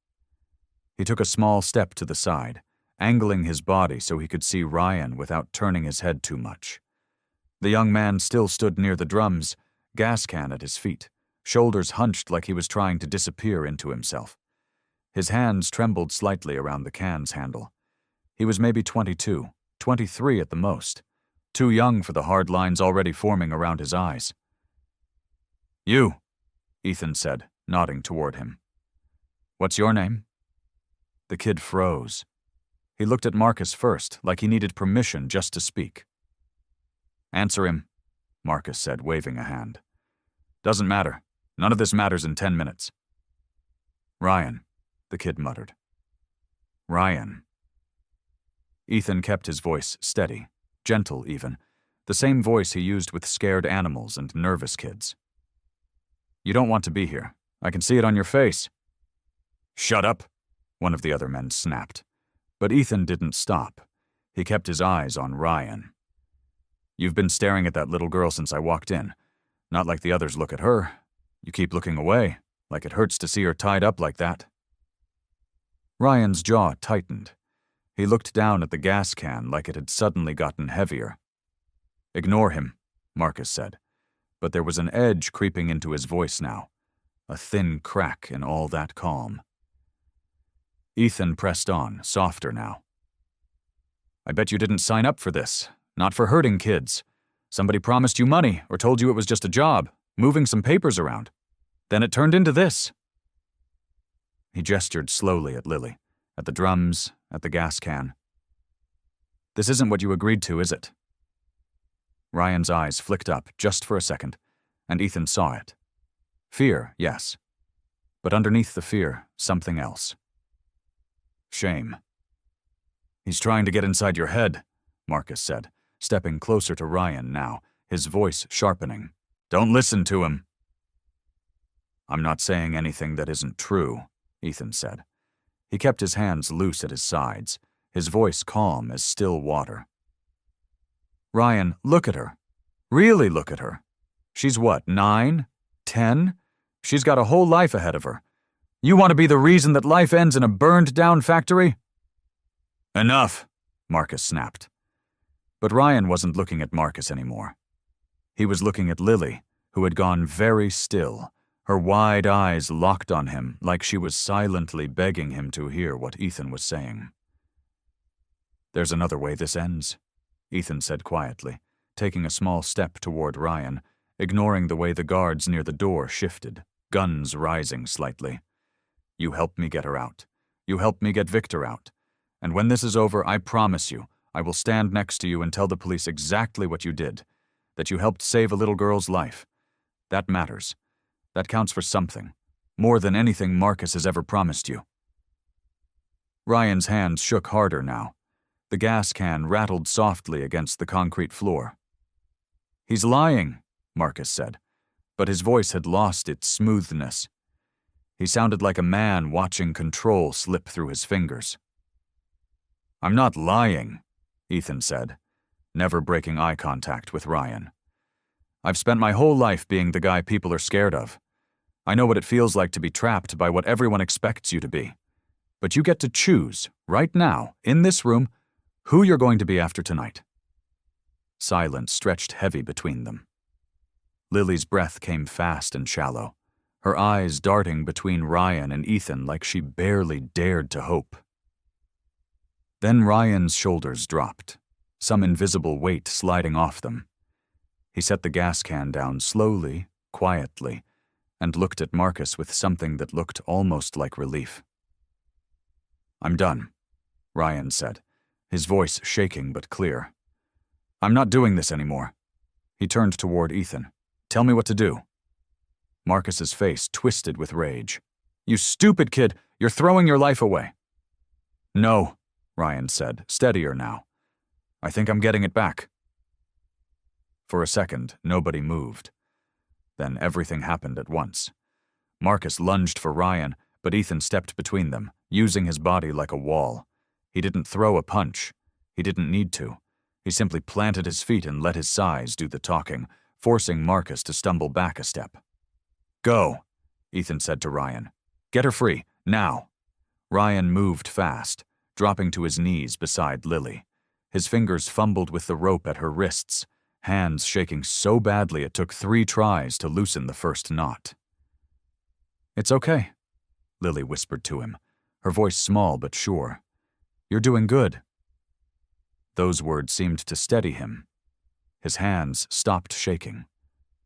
He took a small step to the side, angling his body so he could see Ryan without turning his head too much. The young man still stood near the drums, gas can at his feet, shoulders hunched like he was trying to disappear into himself. His hands trembled slightly around the can's handle. He was maybe 22, 23 at the most, too young for the hard lines already forming around his eyes. "You," Ethan said, nodding toward him. "What's your name?" The kid froze. He looked at Marcus first, like he needed permission just to speak. "Answer him," Marcus said, waving a hand. "Doesn't matter. None of this matters in 10 minutes. "Ryan," the kid muttered. "Ryan." Ethan kept his voice steady, gentle even, the same voice he used with scared animals and nervous kids. "You don't want to be here. I can see it on your face." "Shut up," one of the other men snapped. But Ethan didn't stop. He kept his eyes on Ryan. "You've been staring at that little girl since I walked in. Not like the others look at her. You keep looking away, like it hurts to see her tied up like that." Ryan's jaw tightened. He looked down at the gas can like it had suddenly gotten heavier. "Ignore him," Marcus said, but there was an edge creeping into his voice now, a thin crack in all that calm. Ethan pressed on, softer now. "I bet you didn't sign up for this. Not for hurting kids. Somebody promised you money or told you it was just a job, moving some papers around. Then it turned into this." He gestured slowly at Lily, at the drums, at the gas can. "This isn't what you agreed to, is it?" Ryan's eyes flicked up just for a second, and Ethan saw it. Fear, yes. But underneath the fear, something else. Shame. "He's trying to get inside your head," Marcus said, stepping closer to Ryan now, his voice sharpening. "Don't listen to him." "I'm not saying anything that isn't true," Ethan said. He kept his hands loose at his sides, his voice calm as still water. "Ryan, look at her. Really look at her. She's what, 9? 10? She's got a whole life ahead of her. You want to be the reason that life ends in a burned-down factory?" "Enough," Marcus snapped. But Ryan wasn't looking at Marcus anymore. He was looking at Lily, who had gone very still, her wide eyes locked on him like she was silently begging him to hear what Ethan was saying. "There's another way this ends," Ethan said quietly, taking a small step toward Ryan, ignoring the way the guards near the door shifted, guns rising slightly. "You helped me get her out. You helped me get Victor out. And when this is over, I promise you, I will stand next to you and tell the police exactly what you did, that you helped save a little girl's life. That matters. That counts for something, more than anything Marcus has ever promised you." Ryan's hands shook harder now. The gas can rattled softly against the concrete floor. "He's lying," Marcus said, but his voice had lost its smoothness. He sounded like a man watching control slip through his fingers. "I'm not lying," Ethan said, never breaking eye contact with Ryan. "I've spent my whole life being the guy people are scared of. I know what it feels like to be trapped by what everyone expects you to be. But you get to choose, right now, in this room, who you're going to be after tonight." Silence stretched heavy between them. Lily's breath came fast and shallow, her eyes darting between Ryan and Ethan like she barely dared to hope. Then Ryan's shoulders dropped, some invisible weight sliding off them. He set the gas can down slowly, quietly, and looked at Marcus with something that looked almost like relief. "I'm done," Ryan said, his voice shaking but clear. "I'm not doing this anymore." He turned toward Ethan. "Tell me what to do." Marcus's face twisted with rage. "You stupid kid, you're throwing your life away." "No," Ryan said, steadier now. "I think I'm getting it back." For a second, nobody moved. Then everything happened at once. Marcus lunged for Ryan, but Ethan stepped between them, using his body like a wall. He didn't throw a punch. He didn't need to. He simply planted his feet and let his size do the talking, forcing Marcus to stumble back a step. "Go," Ethan said to Ryan. "Get her free, now." Ryan moved fast, dropping to his knees beside Lily. His fingers fumbled with the rope at her wrists, hands shaking so badly it took 3 tries to loosen the first knot. "It's okay," Lily whispered to him, her voice small but sure. "You're doing good." Those words seemed to steady him. His hands stopped shaking.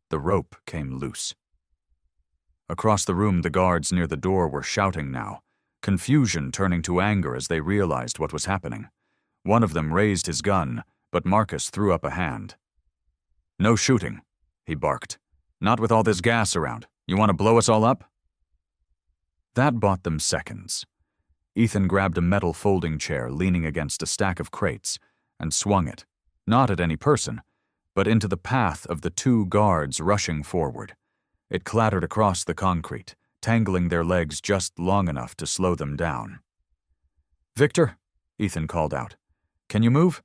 The rope came loose. Across the room, the guards near the door were shouting now, confusion turning to anger as they realized what was happening. One of them raised his gun, but Marcus threw up a hand. "No shooting," he barked. "Not with all this gas around. You want to blow us all up?" That bought them seconds. Ethan grabbed a metal folding chair leaning against a stack of crates and swung it, not at any person, but into the path of the 2 guards rushing forward. It clattered across the concrete, tangling their legs just long enough to slow them down. "Victor," Ethan called out. "Can you move?"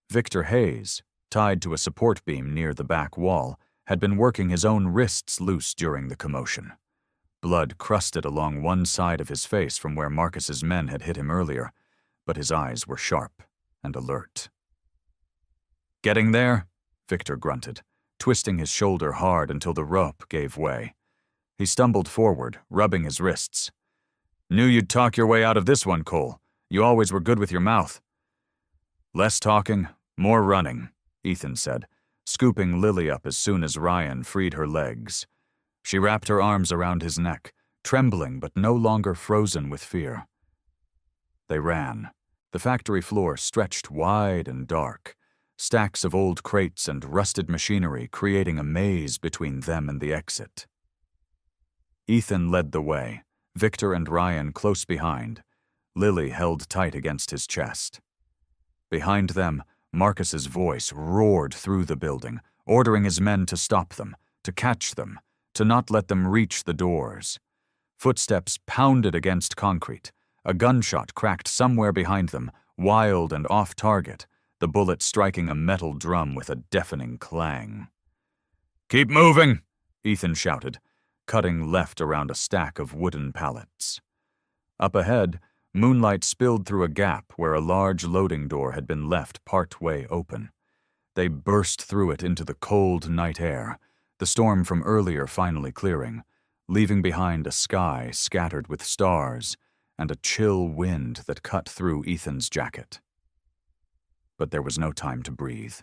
Victor Hayes, tied to a support beam near the back wall, had been working his own wrists loose during the commotion. Blood crusted along one side of his face from where Marcus's men had hit him earlier, but his eyes were sharp and alert. "Getting there?" Victor grunted, twisting his shoulder hard until the rope gave way. He stumbled forward, rubbing his wrists. "Knew you'd talk your way out of this one, Cole. You always were good with your mouth." "Less talking, more running," Ethan said, scooping Lily up as soon as Ryan freed her legs. She wrapped her arms around his neck, trembling but no longer frozen with fear. They ran. The factory floor stretched wide and dark, stacks of old crates and rusted machinery creating a maze between them and the exit. Ethan led the way, Victor and Ryan close behind, Lily held tight against his chest. Behind them, Marcus's voice roared through the building, ordering his men to stop them, to catch them, to not let them reach the doors. Footsteps pounded against concrete. A gunshot cracked somewhere behind them, wild and off-target, the bullet striking a metal drum with a deafening clang. "Keep moving!" Ethan shouted, cutting left around a stack of wooden pallets. Up ahead, moonlight spilled through a gap where a large loading door had been left part-way open. They burst through it into the cold night air, the storm from earlier finally clearing, leaving behind a sky scattered with stars and a chill wind that cut through Ethan's jacket. But there was no time to breathe.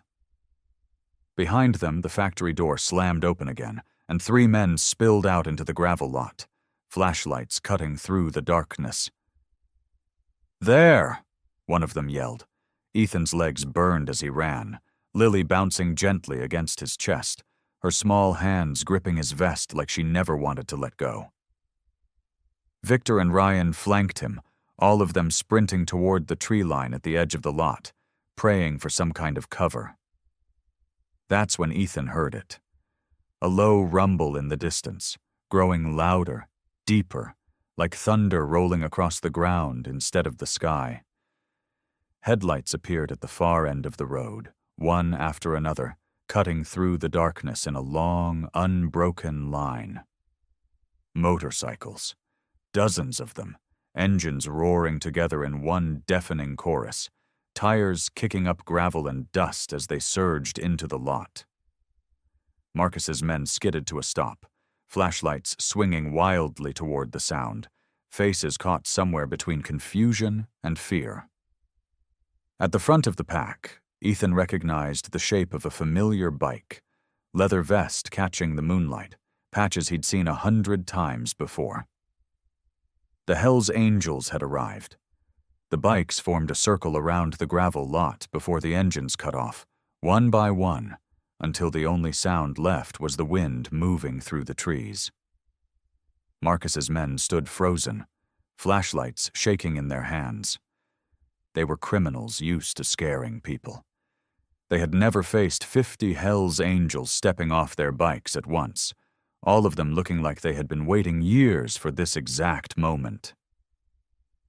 Behind them, the factory door slammed open again, and 3 men spilled out into the gravel lot, flashlights cutting through the darkness. "There!" one of them yelled. Ethan's legs burned as he ran, Lily bouncing gently against his chest, her small hands gripping his vest like she never wanted to let go. Victor and Ryan flanked him, all of them sprinting toward the tree line at the edge of the lot, praying for some kind of cover. That's when Ethan heard it. A low rumble in the distance, growing louder, deeper, like thunder rolling across the ground instead of the sky. Headlights appeared at the far end of the road, one after another, cutting through the darkness in a long, unbroken line. Motorcycles, dozens of them, engines roaring together in one deafening chorus, tires kicking up gravel and dust as they surged into the lot. Marcus's men skidded to a stop, flashlights swinging wildly toward the sound, faces caught somewhere between confusion and fear. At the front of the pack, Ethan recognized the shape of a familiar bike, leather vest catching the moonlight, patches he'd seen 100 times before. The Hells Angels had arrived. The bikes formed a circle around the gravel lot before the engines cut off, one by one, until the only sound left was the wind moving through the trees. Marcus's men stood frozen, flashlights shaking in their hands. They were criminals used to scaring people. They had never faced 50 Hells Angels stepping off their bikes at once, all of them looking like they had been waiting years for this exact moment.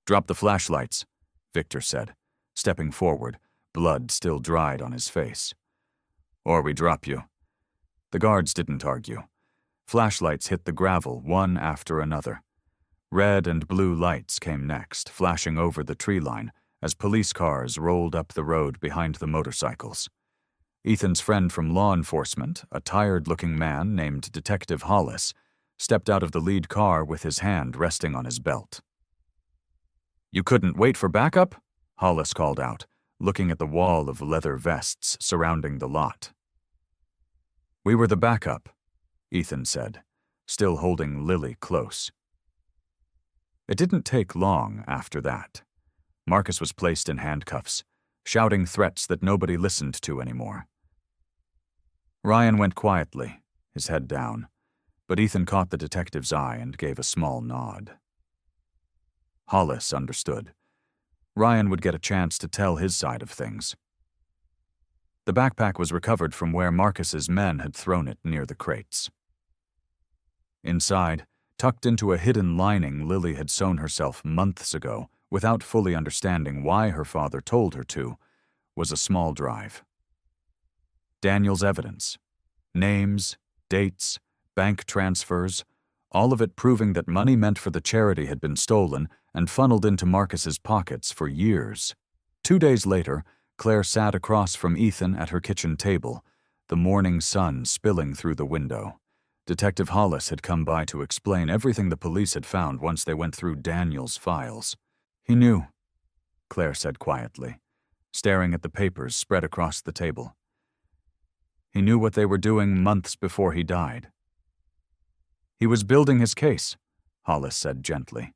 "Drop the flashlights," Victor said, stepping forward, blood still dried on his face. "Or we drop you." The guards didn't argue. Flashlights hit the gravel one after another. Red and blue lights came next, flashing over the tree line as police cars rolled up the road behind the motorcycles. Ethan's friend from law enforcement, a tired-looking man named Detective Hollis, stepped out of the lead car with his hand resting on his belt. "You couldn't wait for backup?" Hollis called out, looking at the wall of leather vests surrounding the lot. "We were the backup," Ethan said, still holding Lily close. It didn't take long after that. Marcus was placed in handcuffs, shouting threats that nobody listened to anymore. Ryan went quietly, his head down, but Ethan caught the detective's eye and gave a small nod. Hollis understood. Ryan would get a chance to tell his side of things. The backpack was recovered from where Marcus's men had thrown it near the crates. Inside, tucked into a hidden lining Lily had sewn herself months ago without fully understanding why her father told her to, was a small drive. Daniel's evidence. Names, dates, bank transfers, all of it proving that money meant for the charity had been stolen and funneled into Marcus's pockets for years. 2 days later, Claire sat across from Ethan at her kitchen table, the morning sun spilling through the window. Detective Hollis had come by to explain everything the police had found once they went through Daniel's files. He knew, Claire said quietly, staring at the papers spread across the table. He knew what they were doing months before he died. He was building his case, Hollis said gently.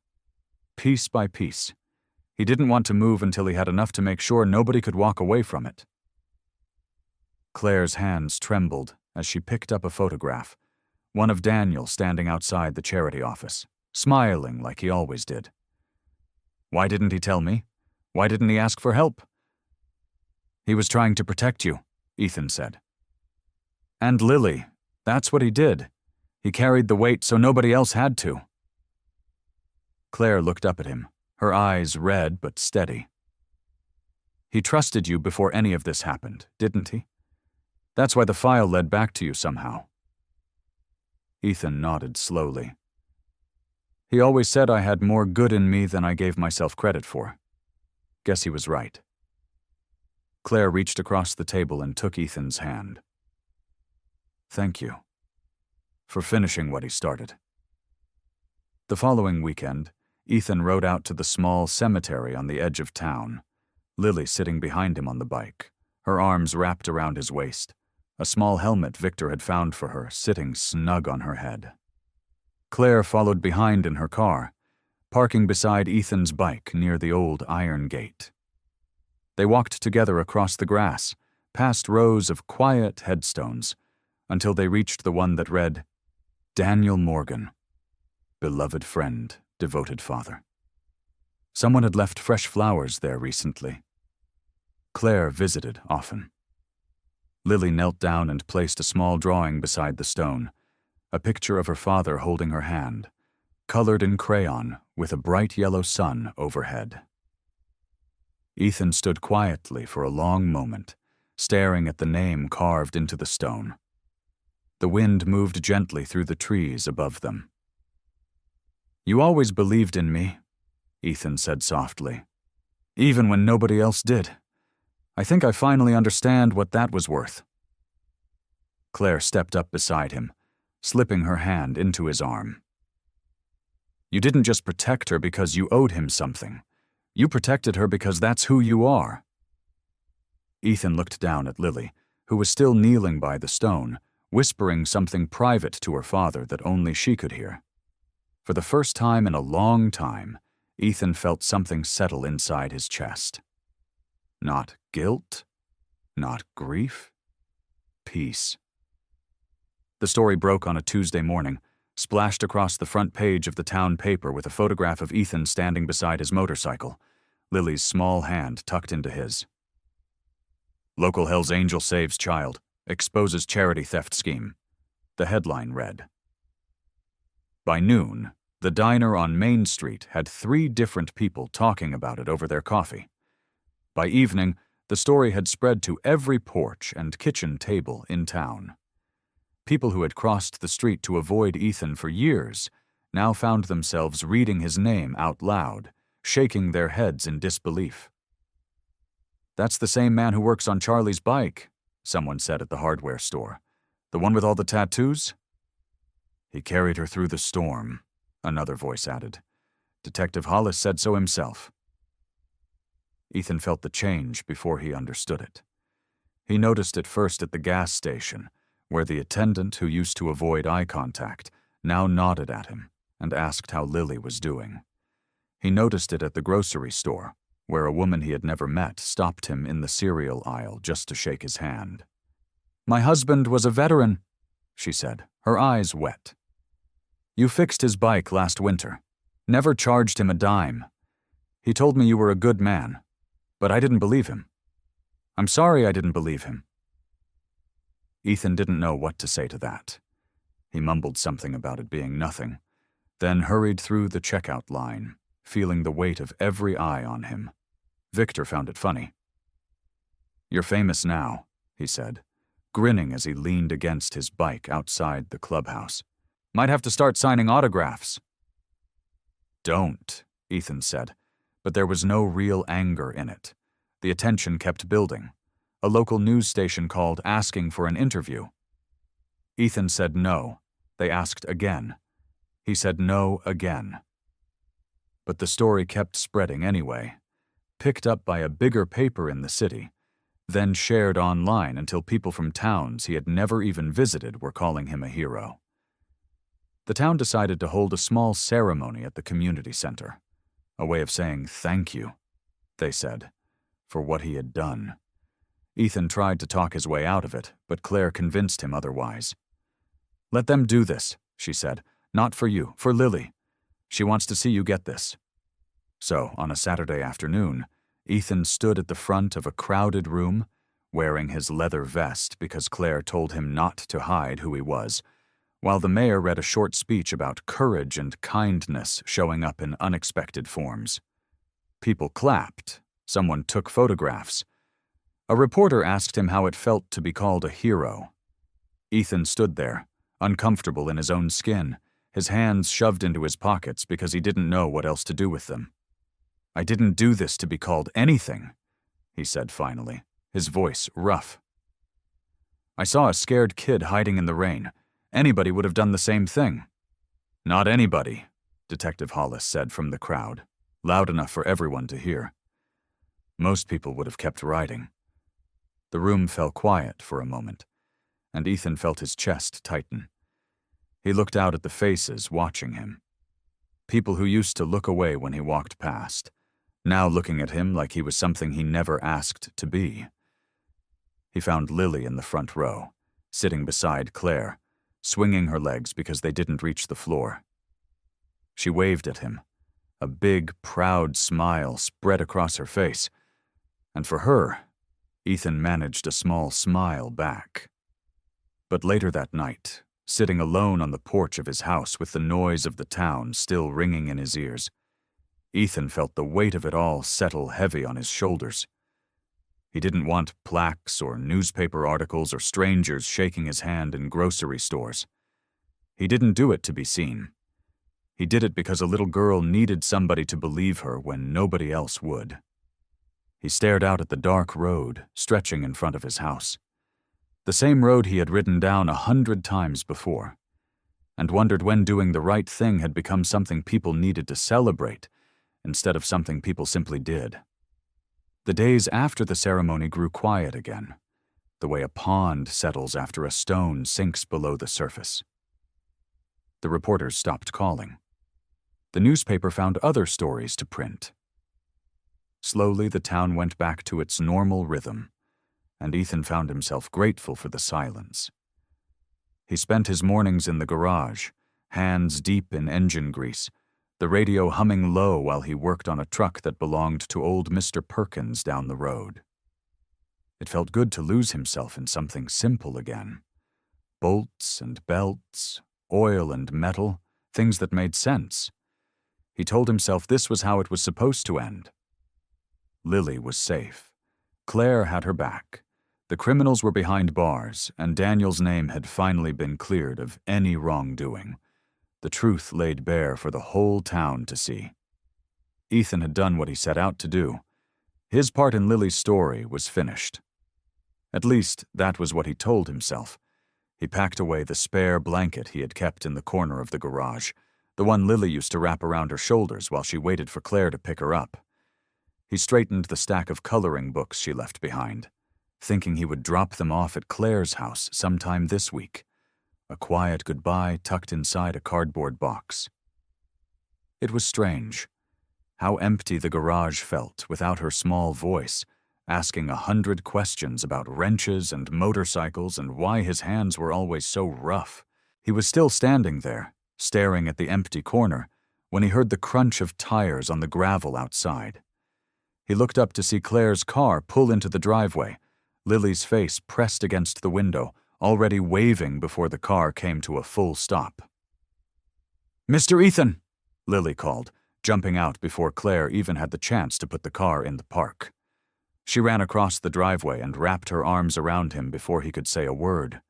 Piece by piece. He didn't want to move until he had enough to make sure nobody could walk away from it. Claire's hands trembled as she picked up a photograph, one of Daniel standing outside the charity office, smiling like he always did. Why didn't he tell me? Why didn't he ask for help? He was trying to protect you, Ethan said. And Lily, that's what he did. He carried the weight so nobody else had to. Claire looked up at him, her eyes red but steady. He trusted you before any of this happened, didn't he? That's why the file led back to you somehow. Ethan nodded slowly. He always said I had more good in me than I gave myself credit for. Guess he was right. Claire reached across the table and took Ethan's hand. Thank you for finishing what he started. The following weekend, Ethan rode out to the small cemetery on the edge of town, Lily sitting behind him on the bike, her arms wrapped around his waist, a small helmet Victor had found for her sitting snug on her head. Claire followed behind in her car, parking beside Ethan's bike near the old iron gate. They walked together across the grass, past rows of quiet headstones, until they reached the one that read, Daniel Morgan, beloved friend, devoted father. Someone had left fresh flowers there recently. Claire visited often. Lily knelt down and placed a small drawing beside the stone, a picture of her father holding her hand, colored in crayon with a bright yellow sun overhead. Ethan stood quietly for a long moment, staring at the name carved into the stone. The wind moved gently through the trees above them. You always believed in me, Ethan said softly, even when nobody else did. I think I finally understand what that was worth. Claire stepped up beside him, slipping her hand into his arm. You didn't just protect her because you owed him something. You protected her because that's who you are. Ethan looked down at Lily, who was still kneeling by the stone, whispering something private to her father that only she could hear. For the first time in a long time, Ethan felt something settle inside his chest. Not guilt, not grief, peace. The story broke on a Tuesday morning, splashed across the front page of the town paper with a photograph of Ethan standing beside his motorcycle, Lily's small hand tucked into his. Local Hell's Angel saves child, exposes charity theft scheme, the headline read. By noon, the diner on Main Street had 3 different people talking about it over their coffee. By evening, the story had spread to every porch and kitchen table in town. People who had crossed the street to avoid Ethan for years now found themselves reading his name out loud, shaking their heads in disbelief. That's the same man who works on Charlie's bike, someone said at the hardware store. The one with all the tattoos? He carried her through the storm, another voice added. Detective Hollis said so himself. Ethan felt the change before he understood it. He noticed it first at the gas station, where the attendant who used to avoid eye contact now nodded at him and asked how Lily was doing. He noticed it at the grocery store, where a woman he had never met stopped him in the cereal aisle just to shake his hand. My husband was a veteran, she said, her eyes wet. You fixed his bike last winter. Never charged him a dime. He told me you were a good man, but I didn't believe him. I'm sorry I didn't believe him. Ethan didn't know what to say to that. He mumbled something about it being nothing, then hurried through the checkout line, feeling the weight of every eye on him. Victor found it funny. "You're famous now," he said, grinning as he leaned against his bike outside the clubhouse. "Might have to start signing autographs." "Don't," Ethan said, but there was no real anger in it. The attention kept building. A local news station called asking for an interview. Ethan said no. They asked again. He said no again. But the story kept spreading anyway, picked up by a bigger paper in the city, then shared online until people from towns he had never even visited were calling him a hero. The town decided to hold a small ceremony at the community center, a way of saying thank you, they said, for what he had done. Ethan tried to talk his way out of it, but Claire convinced him otherwise. "Let them do this," she said. "Not for you, for Lily. She wants to see you get this." So, on a Saturday afternoon, Ethan stood at the front of a crowded room, wearing his leather vest because Claire told him not to hide who he was, while the mayor read a short speech about courage and kindness showing up in unexpected forms. People clapped. Someone took photographs. A reporter asked him how it felt to be called a hero. Ethan stood there, uncomfortable in his own skin, his hands shoved into his pockets because he didn't know what else to do with them. "I didn't do this to be called anything," he said finally, his voice rough. "I saw a scared kid hiding in the rain. Anybody would have done the same thing." "Not anybody," Detective Hollis said from the crowd, loud enough for everyone to hear. "Most people would have kept riding." The room fell quiet for a moment, and Ethan felt his chest tighten. He looked out at the faces watching him. People who used to look away when he walked past, now looking at him like he was something he never asked to be. He found Lily in the front row, sitting beside Claire, swinging her legs because they didn't reach the floor. She waved at him. A big, proud smile spread across her face, and for her, Ethan managed a small smile back. But later that night, sitting alone on the porch of his house with the noise of the town still ringing in his ears, Ethan felt the weight of it all settle heavy on his shoulders. He didn't want plaques or newspaper articles or strangers shaking his hand in grocery stores. He didn't do it to be seen. He did it because a little girl needed somebody to believe her when nobody else would. He stared out at the dark road stretching in front of his house, the same road he had ridden down 100 times before, and wondered when doing the right thing had become something people needed to celebrate instead of something people simply did. The days after the ceremony grew quiet again, the way a pond settles after a stone sinks below the surface. The reporters stopped calling. The newspaper found other stories to print. Slowly, the town went back to its normal rhythm, and Ethan found himself grateful for the silence. He spent his mornings in the garage, hands deep in engine grease, the radio humming low while he worked on a truck that belonged to old Mr. Perkins down the road. It felt good to lose himself in something simple again. Bolts and belts, oil and metal, things that made sense. He told himself this was how it was supposed to end. Lily was safe. Claire had her back. The criminals were behind bars, and Daniel's name had finally been cleared of any wrongdoing. The truth laid bare for the whole town to see. Ethan had done what he set out to do. His part in Lily's story was finished. At least, that was what he told himself. He packed away the spare blanket he had kept in the corner of the garage, the one Lily used to wrap around her shoulders while she waited for Claire to pick her up. He straightened the stack of coloring books she left behind, thinking he would drop them off at Claire's house sometime this week. A quiet goodbye tucked inside a cardboard box. It was strange, how empty the garage felt without her small voice, asking 100 questions about wrenches and motorcycles and why his hands were always so rough. He was still standing there, staring at the empty corner, when he heard the crunch of tires on the gravel outside. He looked up to see Claire's car pull into the driveway, Lily's face pressed against the window, already waving before the car came to a full stop. "Mr. Ethan!" Lily called, jumping out before Claire even had the chance to put the car in the park. She ran across the driveway and wrapped her arms around him before he could say a word,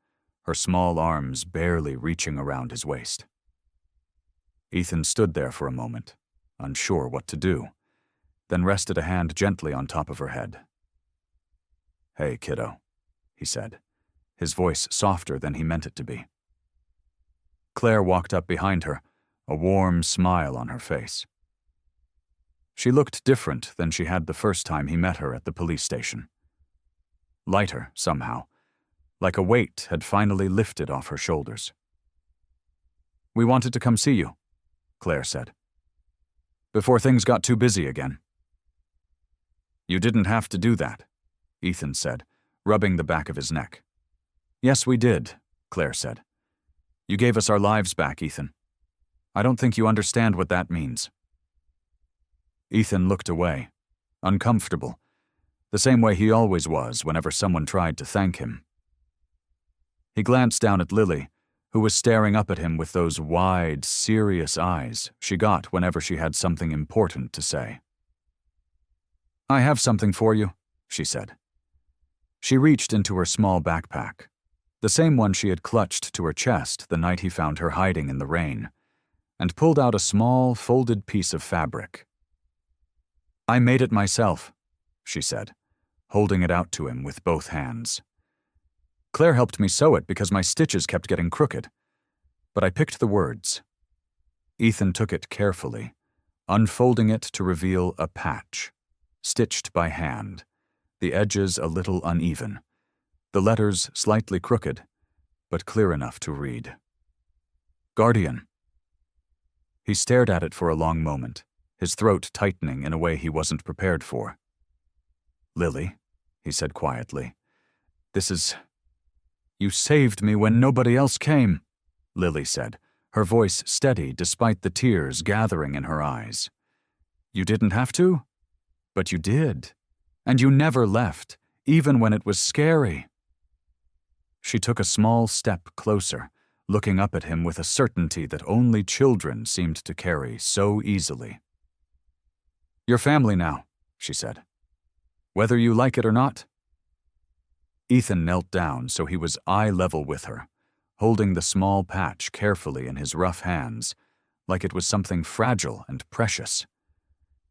her small arms barely reaching around his waist. Ethan stood there for a moment, unsure what to do, then rested a hand gently on top of her head. "Hey, kiddo," he said, his voice softer than he meant it to be. Claire walked up behind her, a warm smile on her face. She looked different than she had the first time he met her at the police station. Lighter, somehow, like a weight had finally lifted off her shoulders. "We wanted to come see you," Claire said, "before things got too busy again." "You didn't have to do that," Ethan said, rubbing the back of his neck. "Yes, we did," Claire said. "You gave us our lives back, Ethan. I don't think you understand what that means." Ethan looked away, uncomfortable, the same way he always was whenever someone tried to thank him. He glanced down at Lily, who was staring up at him with those wide, serious eyes she got whenever she had something important to say. "I have something for you," she said. She reached into her small backpack, the same one she had clutched to her chest the night he found her hiding in the rain, and pulled out a small, folded piece of fabric. "I made it myself," she said, holding it out to him with both hands. "Claire helped me sew it because my stitches kept getting crooked. But I picked the words." Ethan took it carefully, unfolding it to reveal a patch, stitched by hand, the edges a little uneven, the letters slightly crooked, but clear enough to read. "Guardian." He stared at it for a long moment, his throat tightening in a way he wasn't prepared for. "Lily," he said quietly, "this is—" "You saved me when nobody else came," Lily said, her voice steady despite the tears gathering in her eyes. "You didn't have to? But you did. And you never left, even when it was scary." She took a small step closer, looking up at him with a certainty that only children seemed to carry so easily. "You're family now," she said. "Whether you like it or not." Ethan knelt down so he was eye level with her, holding the small patch carefully in his rough hands, like it was something fragile and precious.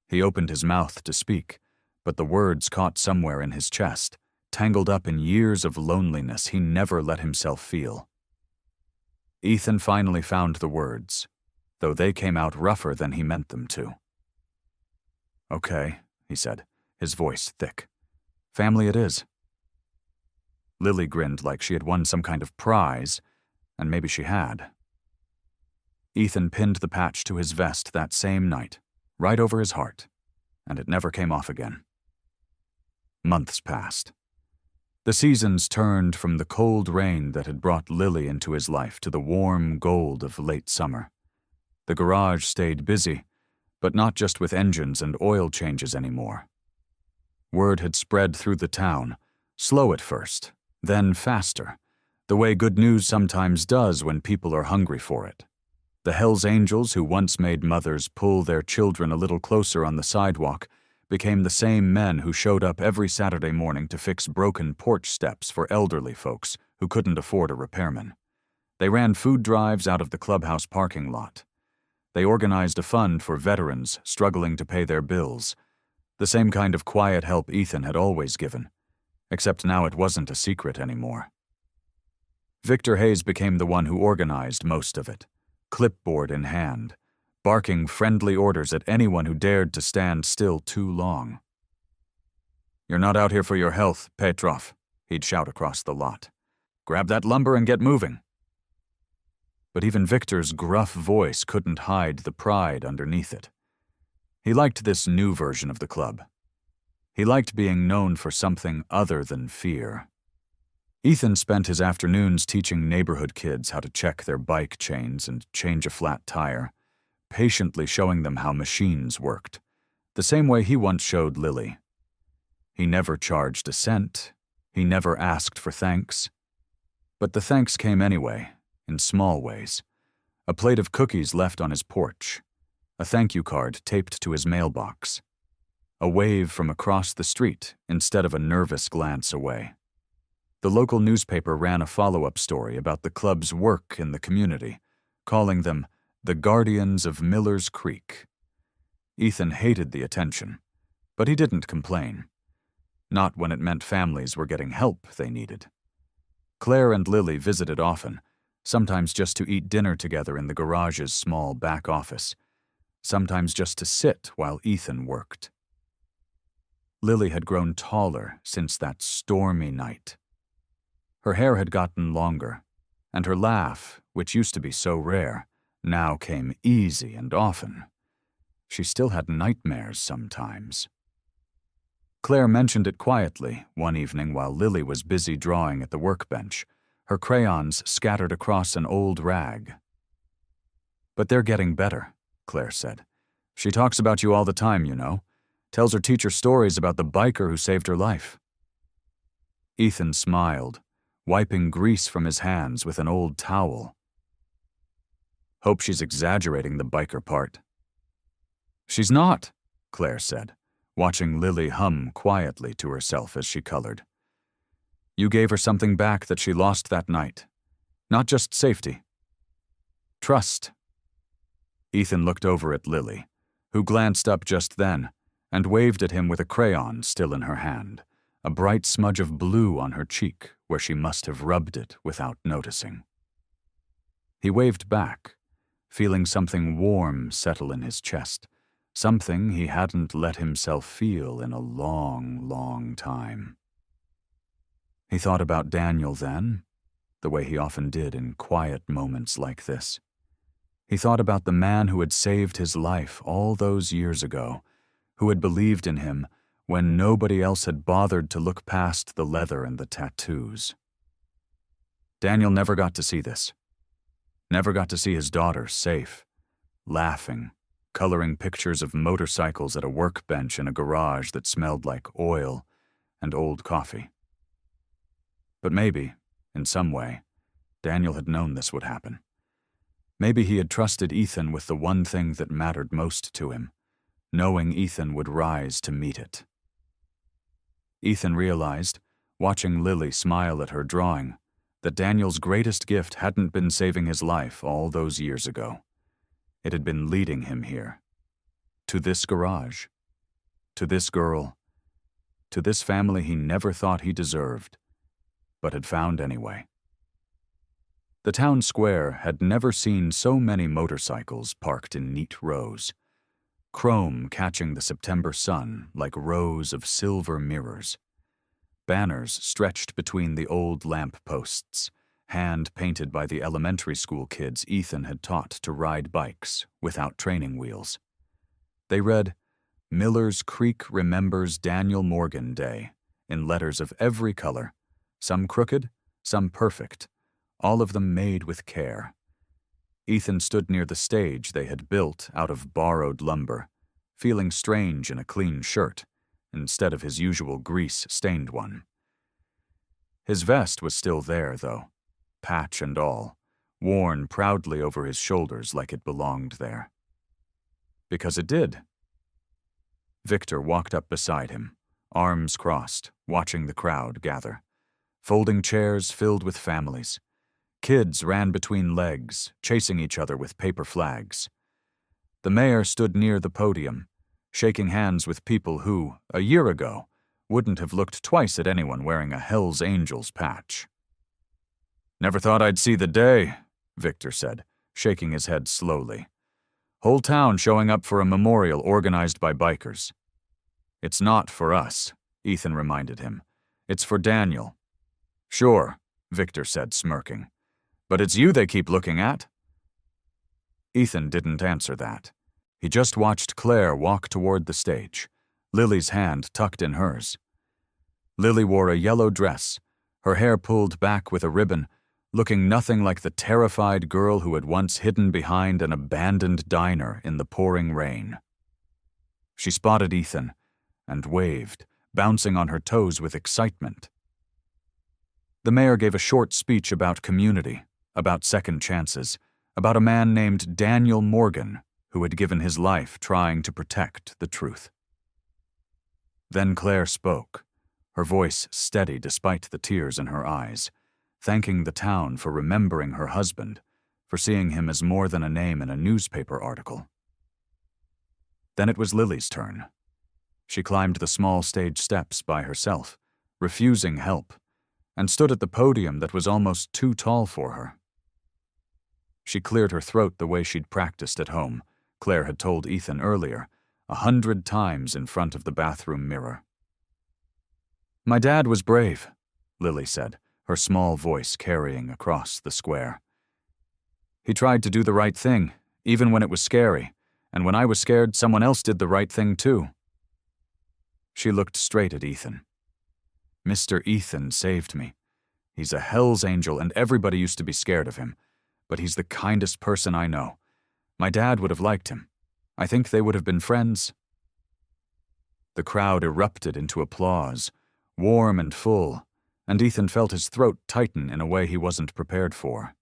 He opened his mouth to speak, but the words caught somewhere in his chest, tangled up in years of loneliness he never let himself feel. Ethan finally found the words, though they came out rougher than he meant them to. "Okay," he said, his voice thick. "Family it is." Lily grinned like she had won some kind of prize, and maybe she had. Ethan pinned the patch to his vest that same night, right over his heart, and it never came off again. Months passed. The seasons turned from the cold rain that had brought Lily into his life to the warm gold of late summer. The garage stayed busy, but not just with engines and oil changes anymore. Word had spread through the town, slow at first, then faster, the way good news sometimes does when people are hungry for it. The Hells Angels who once made mothers pull their children a little closer on the sidewalk became the same men who showed up every Saturday morning to fix broken porch steps for elderly folks who couldn't afford a repairman. They ran food drives out of the clubhouse parking lot. They organized a fund for veterans struggling to pay their bills, the same kind of quiet help Ethan had always given, except now it wasn't a secret anymore. Victor Hayes became the one who organized most of it, clipboard in hand, barking friendly orders at anyone who dared to stand still too long. "You're not out here for your health, Petrov," he'd shout across the lot. "Grab that lumber and get moving." But even Victor's gruff voice couldn't hide the pride underneath it. He liked this new version of the club. He liked being known for something other than fear. Ethan spent his afternoons teaching neighborhood kids how to check their bike chains and change a flat tire, patiently showing them how machines worked, the same way he once showed Lily. He never charged a cent. He never asked for thanks. But the thanks came anyway, in small ways, a plate of cookies left on his porch, a thank you card taped to his mailbox, a wave from across the street instead of a nervous glance away. The local newspaper ran a follow-up story about the club's work in the community, calling them the Guardians of Miller's Creek. Ethan hated the attention, but he didn't complain. Not when it meant families were getting help they needed. Claire and Lily visited often, sometimes just to eat dinner together in the garage's small back office, sometimes just to sit while Ethan worked. Lily had grown taller since that stormy night. Her hair had gotten longer, and her laugh, which used to be so rare, now came easy and often. She still had nightmares sometimes. Claire mentioned it quietly one evening while Lily was busy drawing at the workbench, her crayons scattered across an old rag. "But they're getting better," Claire said. "She talks about you all the time, you know. Tells her teacher stories about the biker who saved her life." Ethan smiled, wiping grease from his hands with an old towel. "Hope she's exaggerating the biker part." "She's not," Claire said, watching Lily hum quietly to herself as she colored. "You gave her something back that she lost that night. Not just safety. Trust." Ethan looked over at Lily, who glanced up just then and waved at him with a crayon still in her hand, a bright smudge of blue on her cheek where she must have rubbed it without noticing. He waved back, feeling something warm settle in his chest, something he hadn't let himself feel in a long, long time. He thought about Daniel then, the way he often did in quiet moments like this. He thought about the man who had saved his life all those years ago, who had believed in him when nobody else had bothered to look past the leather and the tattoos. Daniel never got to see this. Never got to see his daughter safe, laughing, coloring pictures of motorcycles at a workbench in a garage that smelled like oil and old coffee. But maybe, in some way, Daniel had known this would happen. Maybe he had trusted Ethan with the one thing that mattered most to him, knowing Ethan would rise to meet it. Ethan realized, watching Lily smile at her drawing, that Daniel's greatest gift hadn't been saving his life all those years ago. It had been leading him here. To this garage. To this girl. To this family he never thought he deserved, but had found anyway. The town square had never seen so many motorcycles parked in neat rows, chrome catching the September sun like rows of silver mirrors. Banners stretched between the old lamp posts, hand-painted by the elementary school kids Ethan had taught to ride bikes without training wheels. They read, "Miller's Creek remembers Daniel Morgan Day," in letters of every color, some crooked, some perfect, all of them made with care. Ethan stood near the stage they had built out of borrowed lumber, feeling strange in a clean shirt, instead of his usual grease-stained one. His vest was still there, though, patch and all, worn proudly over his shoulders like it belonged there. Because it did. Victor walked up beside him, arms crossed, watching the crowd gather. Folding chairs filled with families. Kids ran between legs, chasing each other with paper flags. The mayor stood near the podium, shaking hands with people who, a year ago, wouldn't have looked twice at anyone wearing a Hells Angels patch. "Never thought I'd see the day," Victor said, shaking his head slowly. "Whole town showing up for a memorial organized by bikers." "It's not for us," Ethan reminded him. "It's for Daniel." "Sure," Victor said, smirking. "But it's you they keep looking at." Ethan didn't answer that. He just watched Claire walk toward the stage, Lily's hand tucked in hers. Lily wore a yellow dress, her hair pulled back with a ribbon, looking nothing like the terrified girl who had once hidden behind an abandoned diner in the pouring rain. She spotted Ethan and waved, bouncing on her toes with excitement. The mayor gave a short speech about community, about second chances, about a man named Daniel Morgan who had given his life trying to protect the truth. Then Claire spoke, her voice steady despite the tears in her eyes, thanking the town for remembering her husband, for seeing him as more than a name in a newspaper article. Then it was Lily's turn. She climbed the small stage steps by herself, refusing help, and stood at the podium that was almost too tall for her. She cleared her throat the way she'd practiced at home, Claire had told Ethan earlier, 100 times in front of the bathroom mirror. "My dad was brave," Lily said, her small voice carrying across the square. "He tried to do the right thing, even when it was scary, and when I was scared, someone else did the right thing too." She looked straight at Ethan. "Mr. Ethan saved me. He's a Hell's Angel and everybody used to be scared of him, but he's the kindest person I know. My dad would have liked him. I think they would have been friends." The crowd erupted into applause, warm and full, and Ethan felt his throat tighten in a way he wasn't prepared for.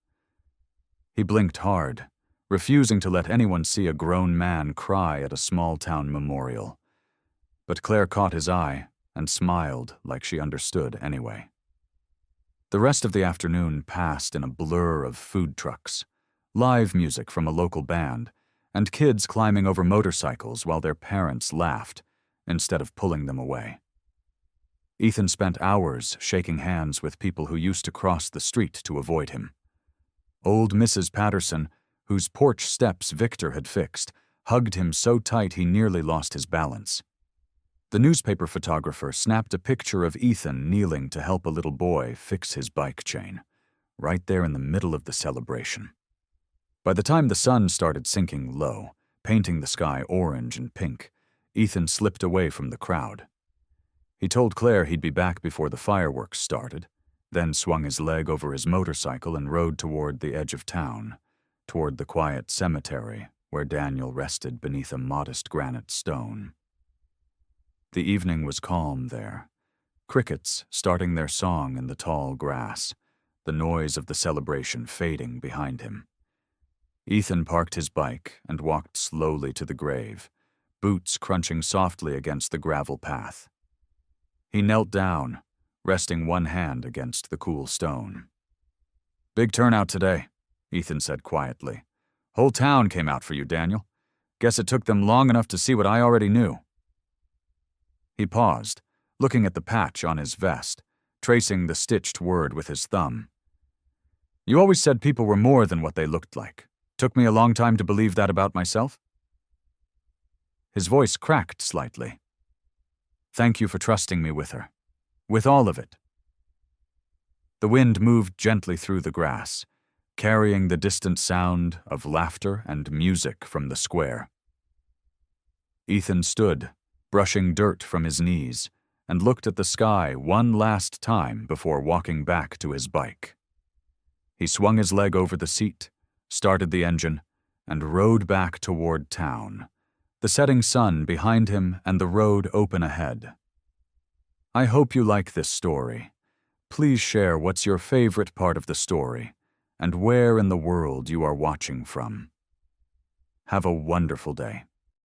He blinked hard, refusing to let anyone see a grown man cry at a small-town memorial. But Claire caught his eye and smiled like she understood anyway. The rest of the afternoon passed in a blur of food trucks, live music from a local band, and kids climbing over motorcycles while their parents laughed instead of pulling them away. Ethan spent hours shaking hands with people who used to cross the street to avoid him. Old Mrs. Patterson, whose porch steps Victor had fixed, hugged him so tight he nearly lost his balance. The newspaper photographer snapped a picture of Ethan kneeling to help a little boy fix his bike chain, right there in the middle of the celebration. By the time the sun started sinking low, painting the sky orange and pink, Ethan slipped away from the crowd. He told Claire he'd be back before the fireworks started, then swung his leg over his motorcycle and rode toward the edge of town, toward the quiet cemetery where Daniel rested beneath a modest granite stone. The evening was calm there, crickets starting their song in the tall grass, the noise of the celebration fading behind him. Ethan parked his bike and walked slowly to the grave, boots crunching softly against the gravel path. He knelt down, resting one hand against the cool stone. "Big turnout today," Ethan said quietly. "Whole town came out for you, Daniel. Guess it took them long enough to see what I already knew." He paused, looking at the patch on his vest, tracing the stitched word with his thumb. "You always said people were more than what they looked like. Took me a long time to believe that about myself." His voice cracked slightly. "Thank you for trusting me with her. With all of it." The wind moved gently through the grass, carrying the distant sound of laughter and music from the square. Ethan stood, brushing dirt from his knees, and looked at the sky one last time before walking back to his bike. He swung his leg over the seat, started the engine, and rode back toward town, the setting sun behind him and the road open ahead. I hope you like this story. Please share what's your favorite part of the story and where in the world you are watching from. Have a wonderful day.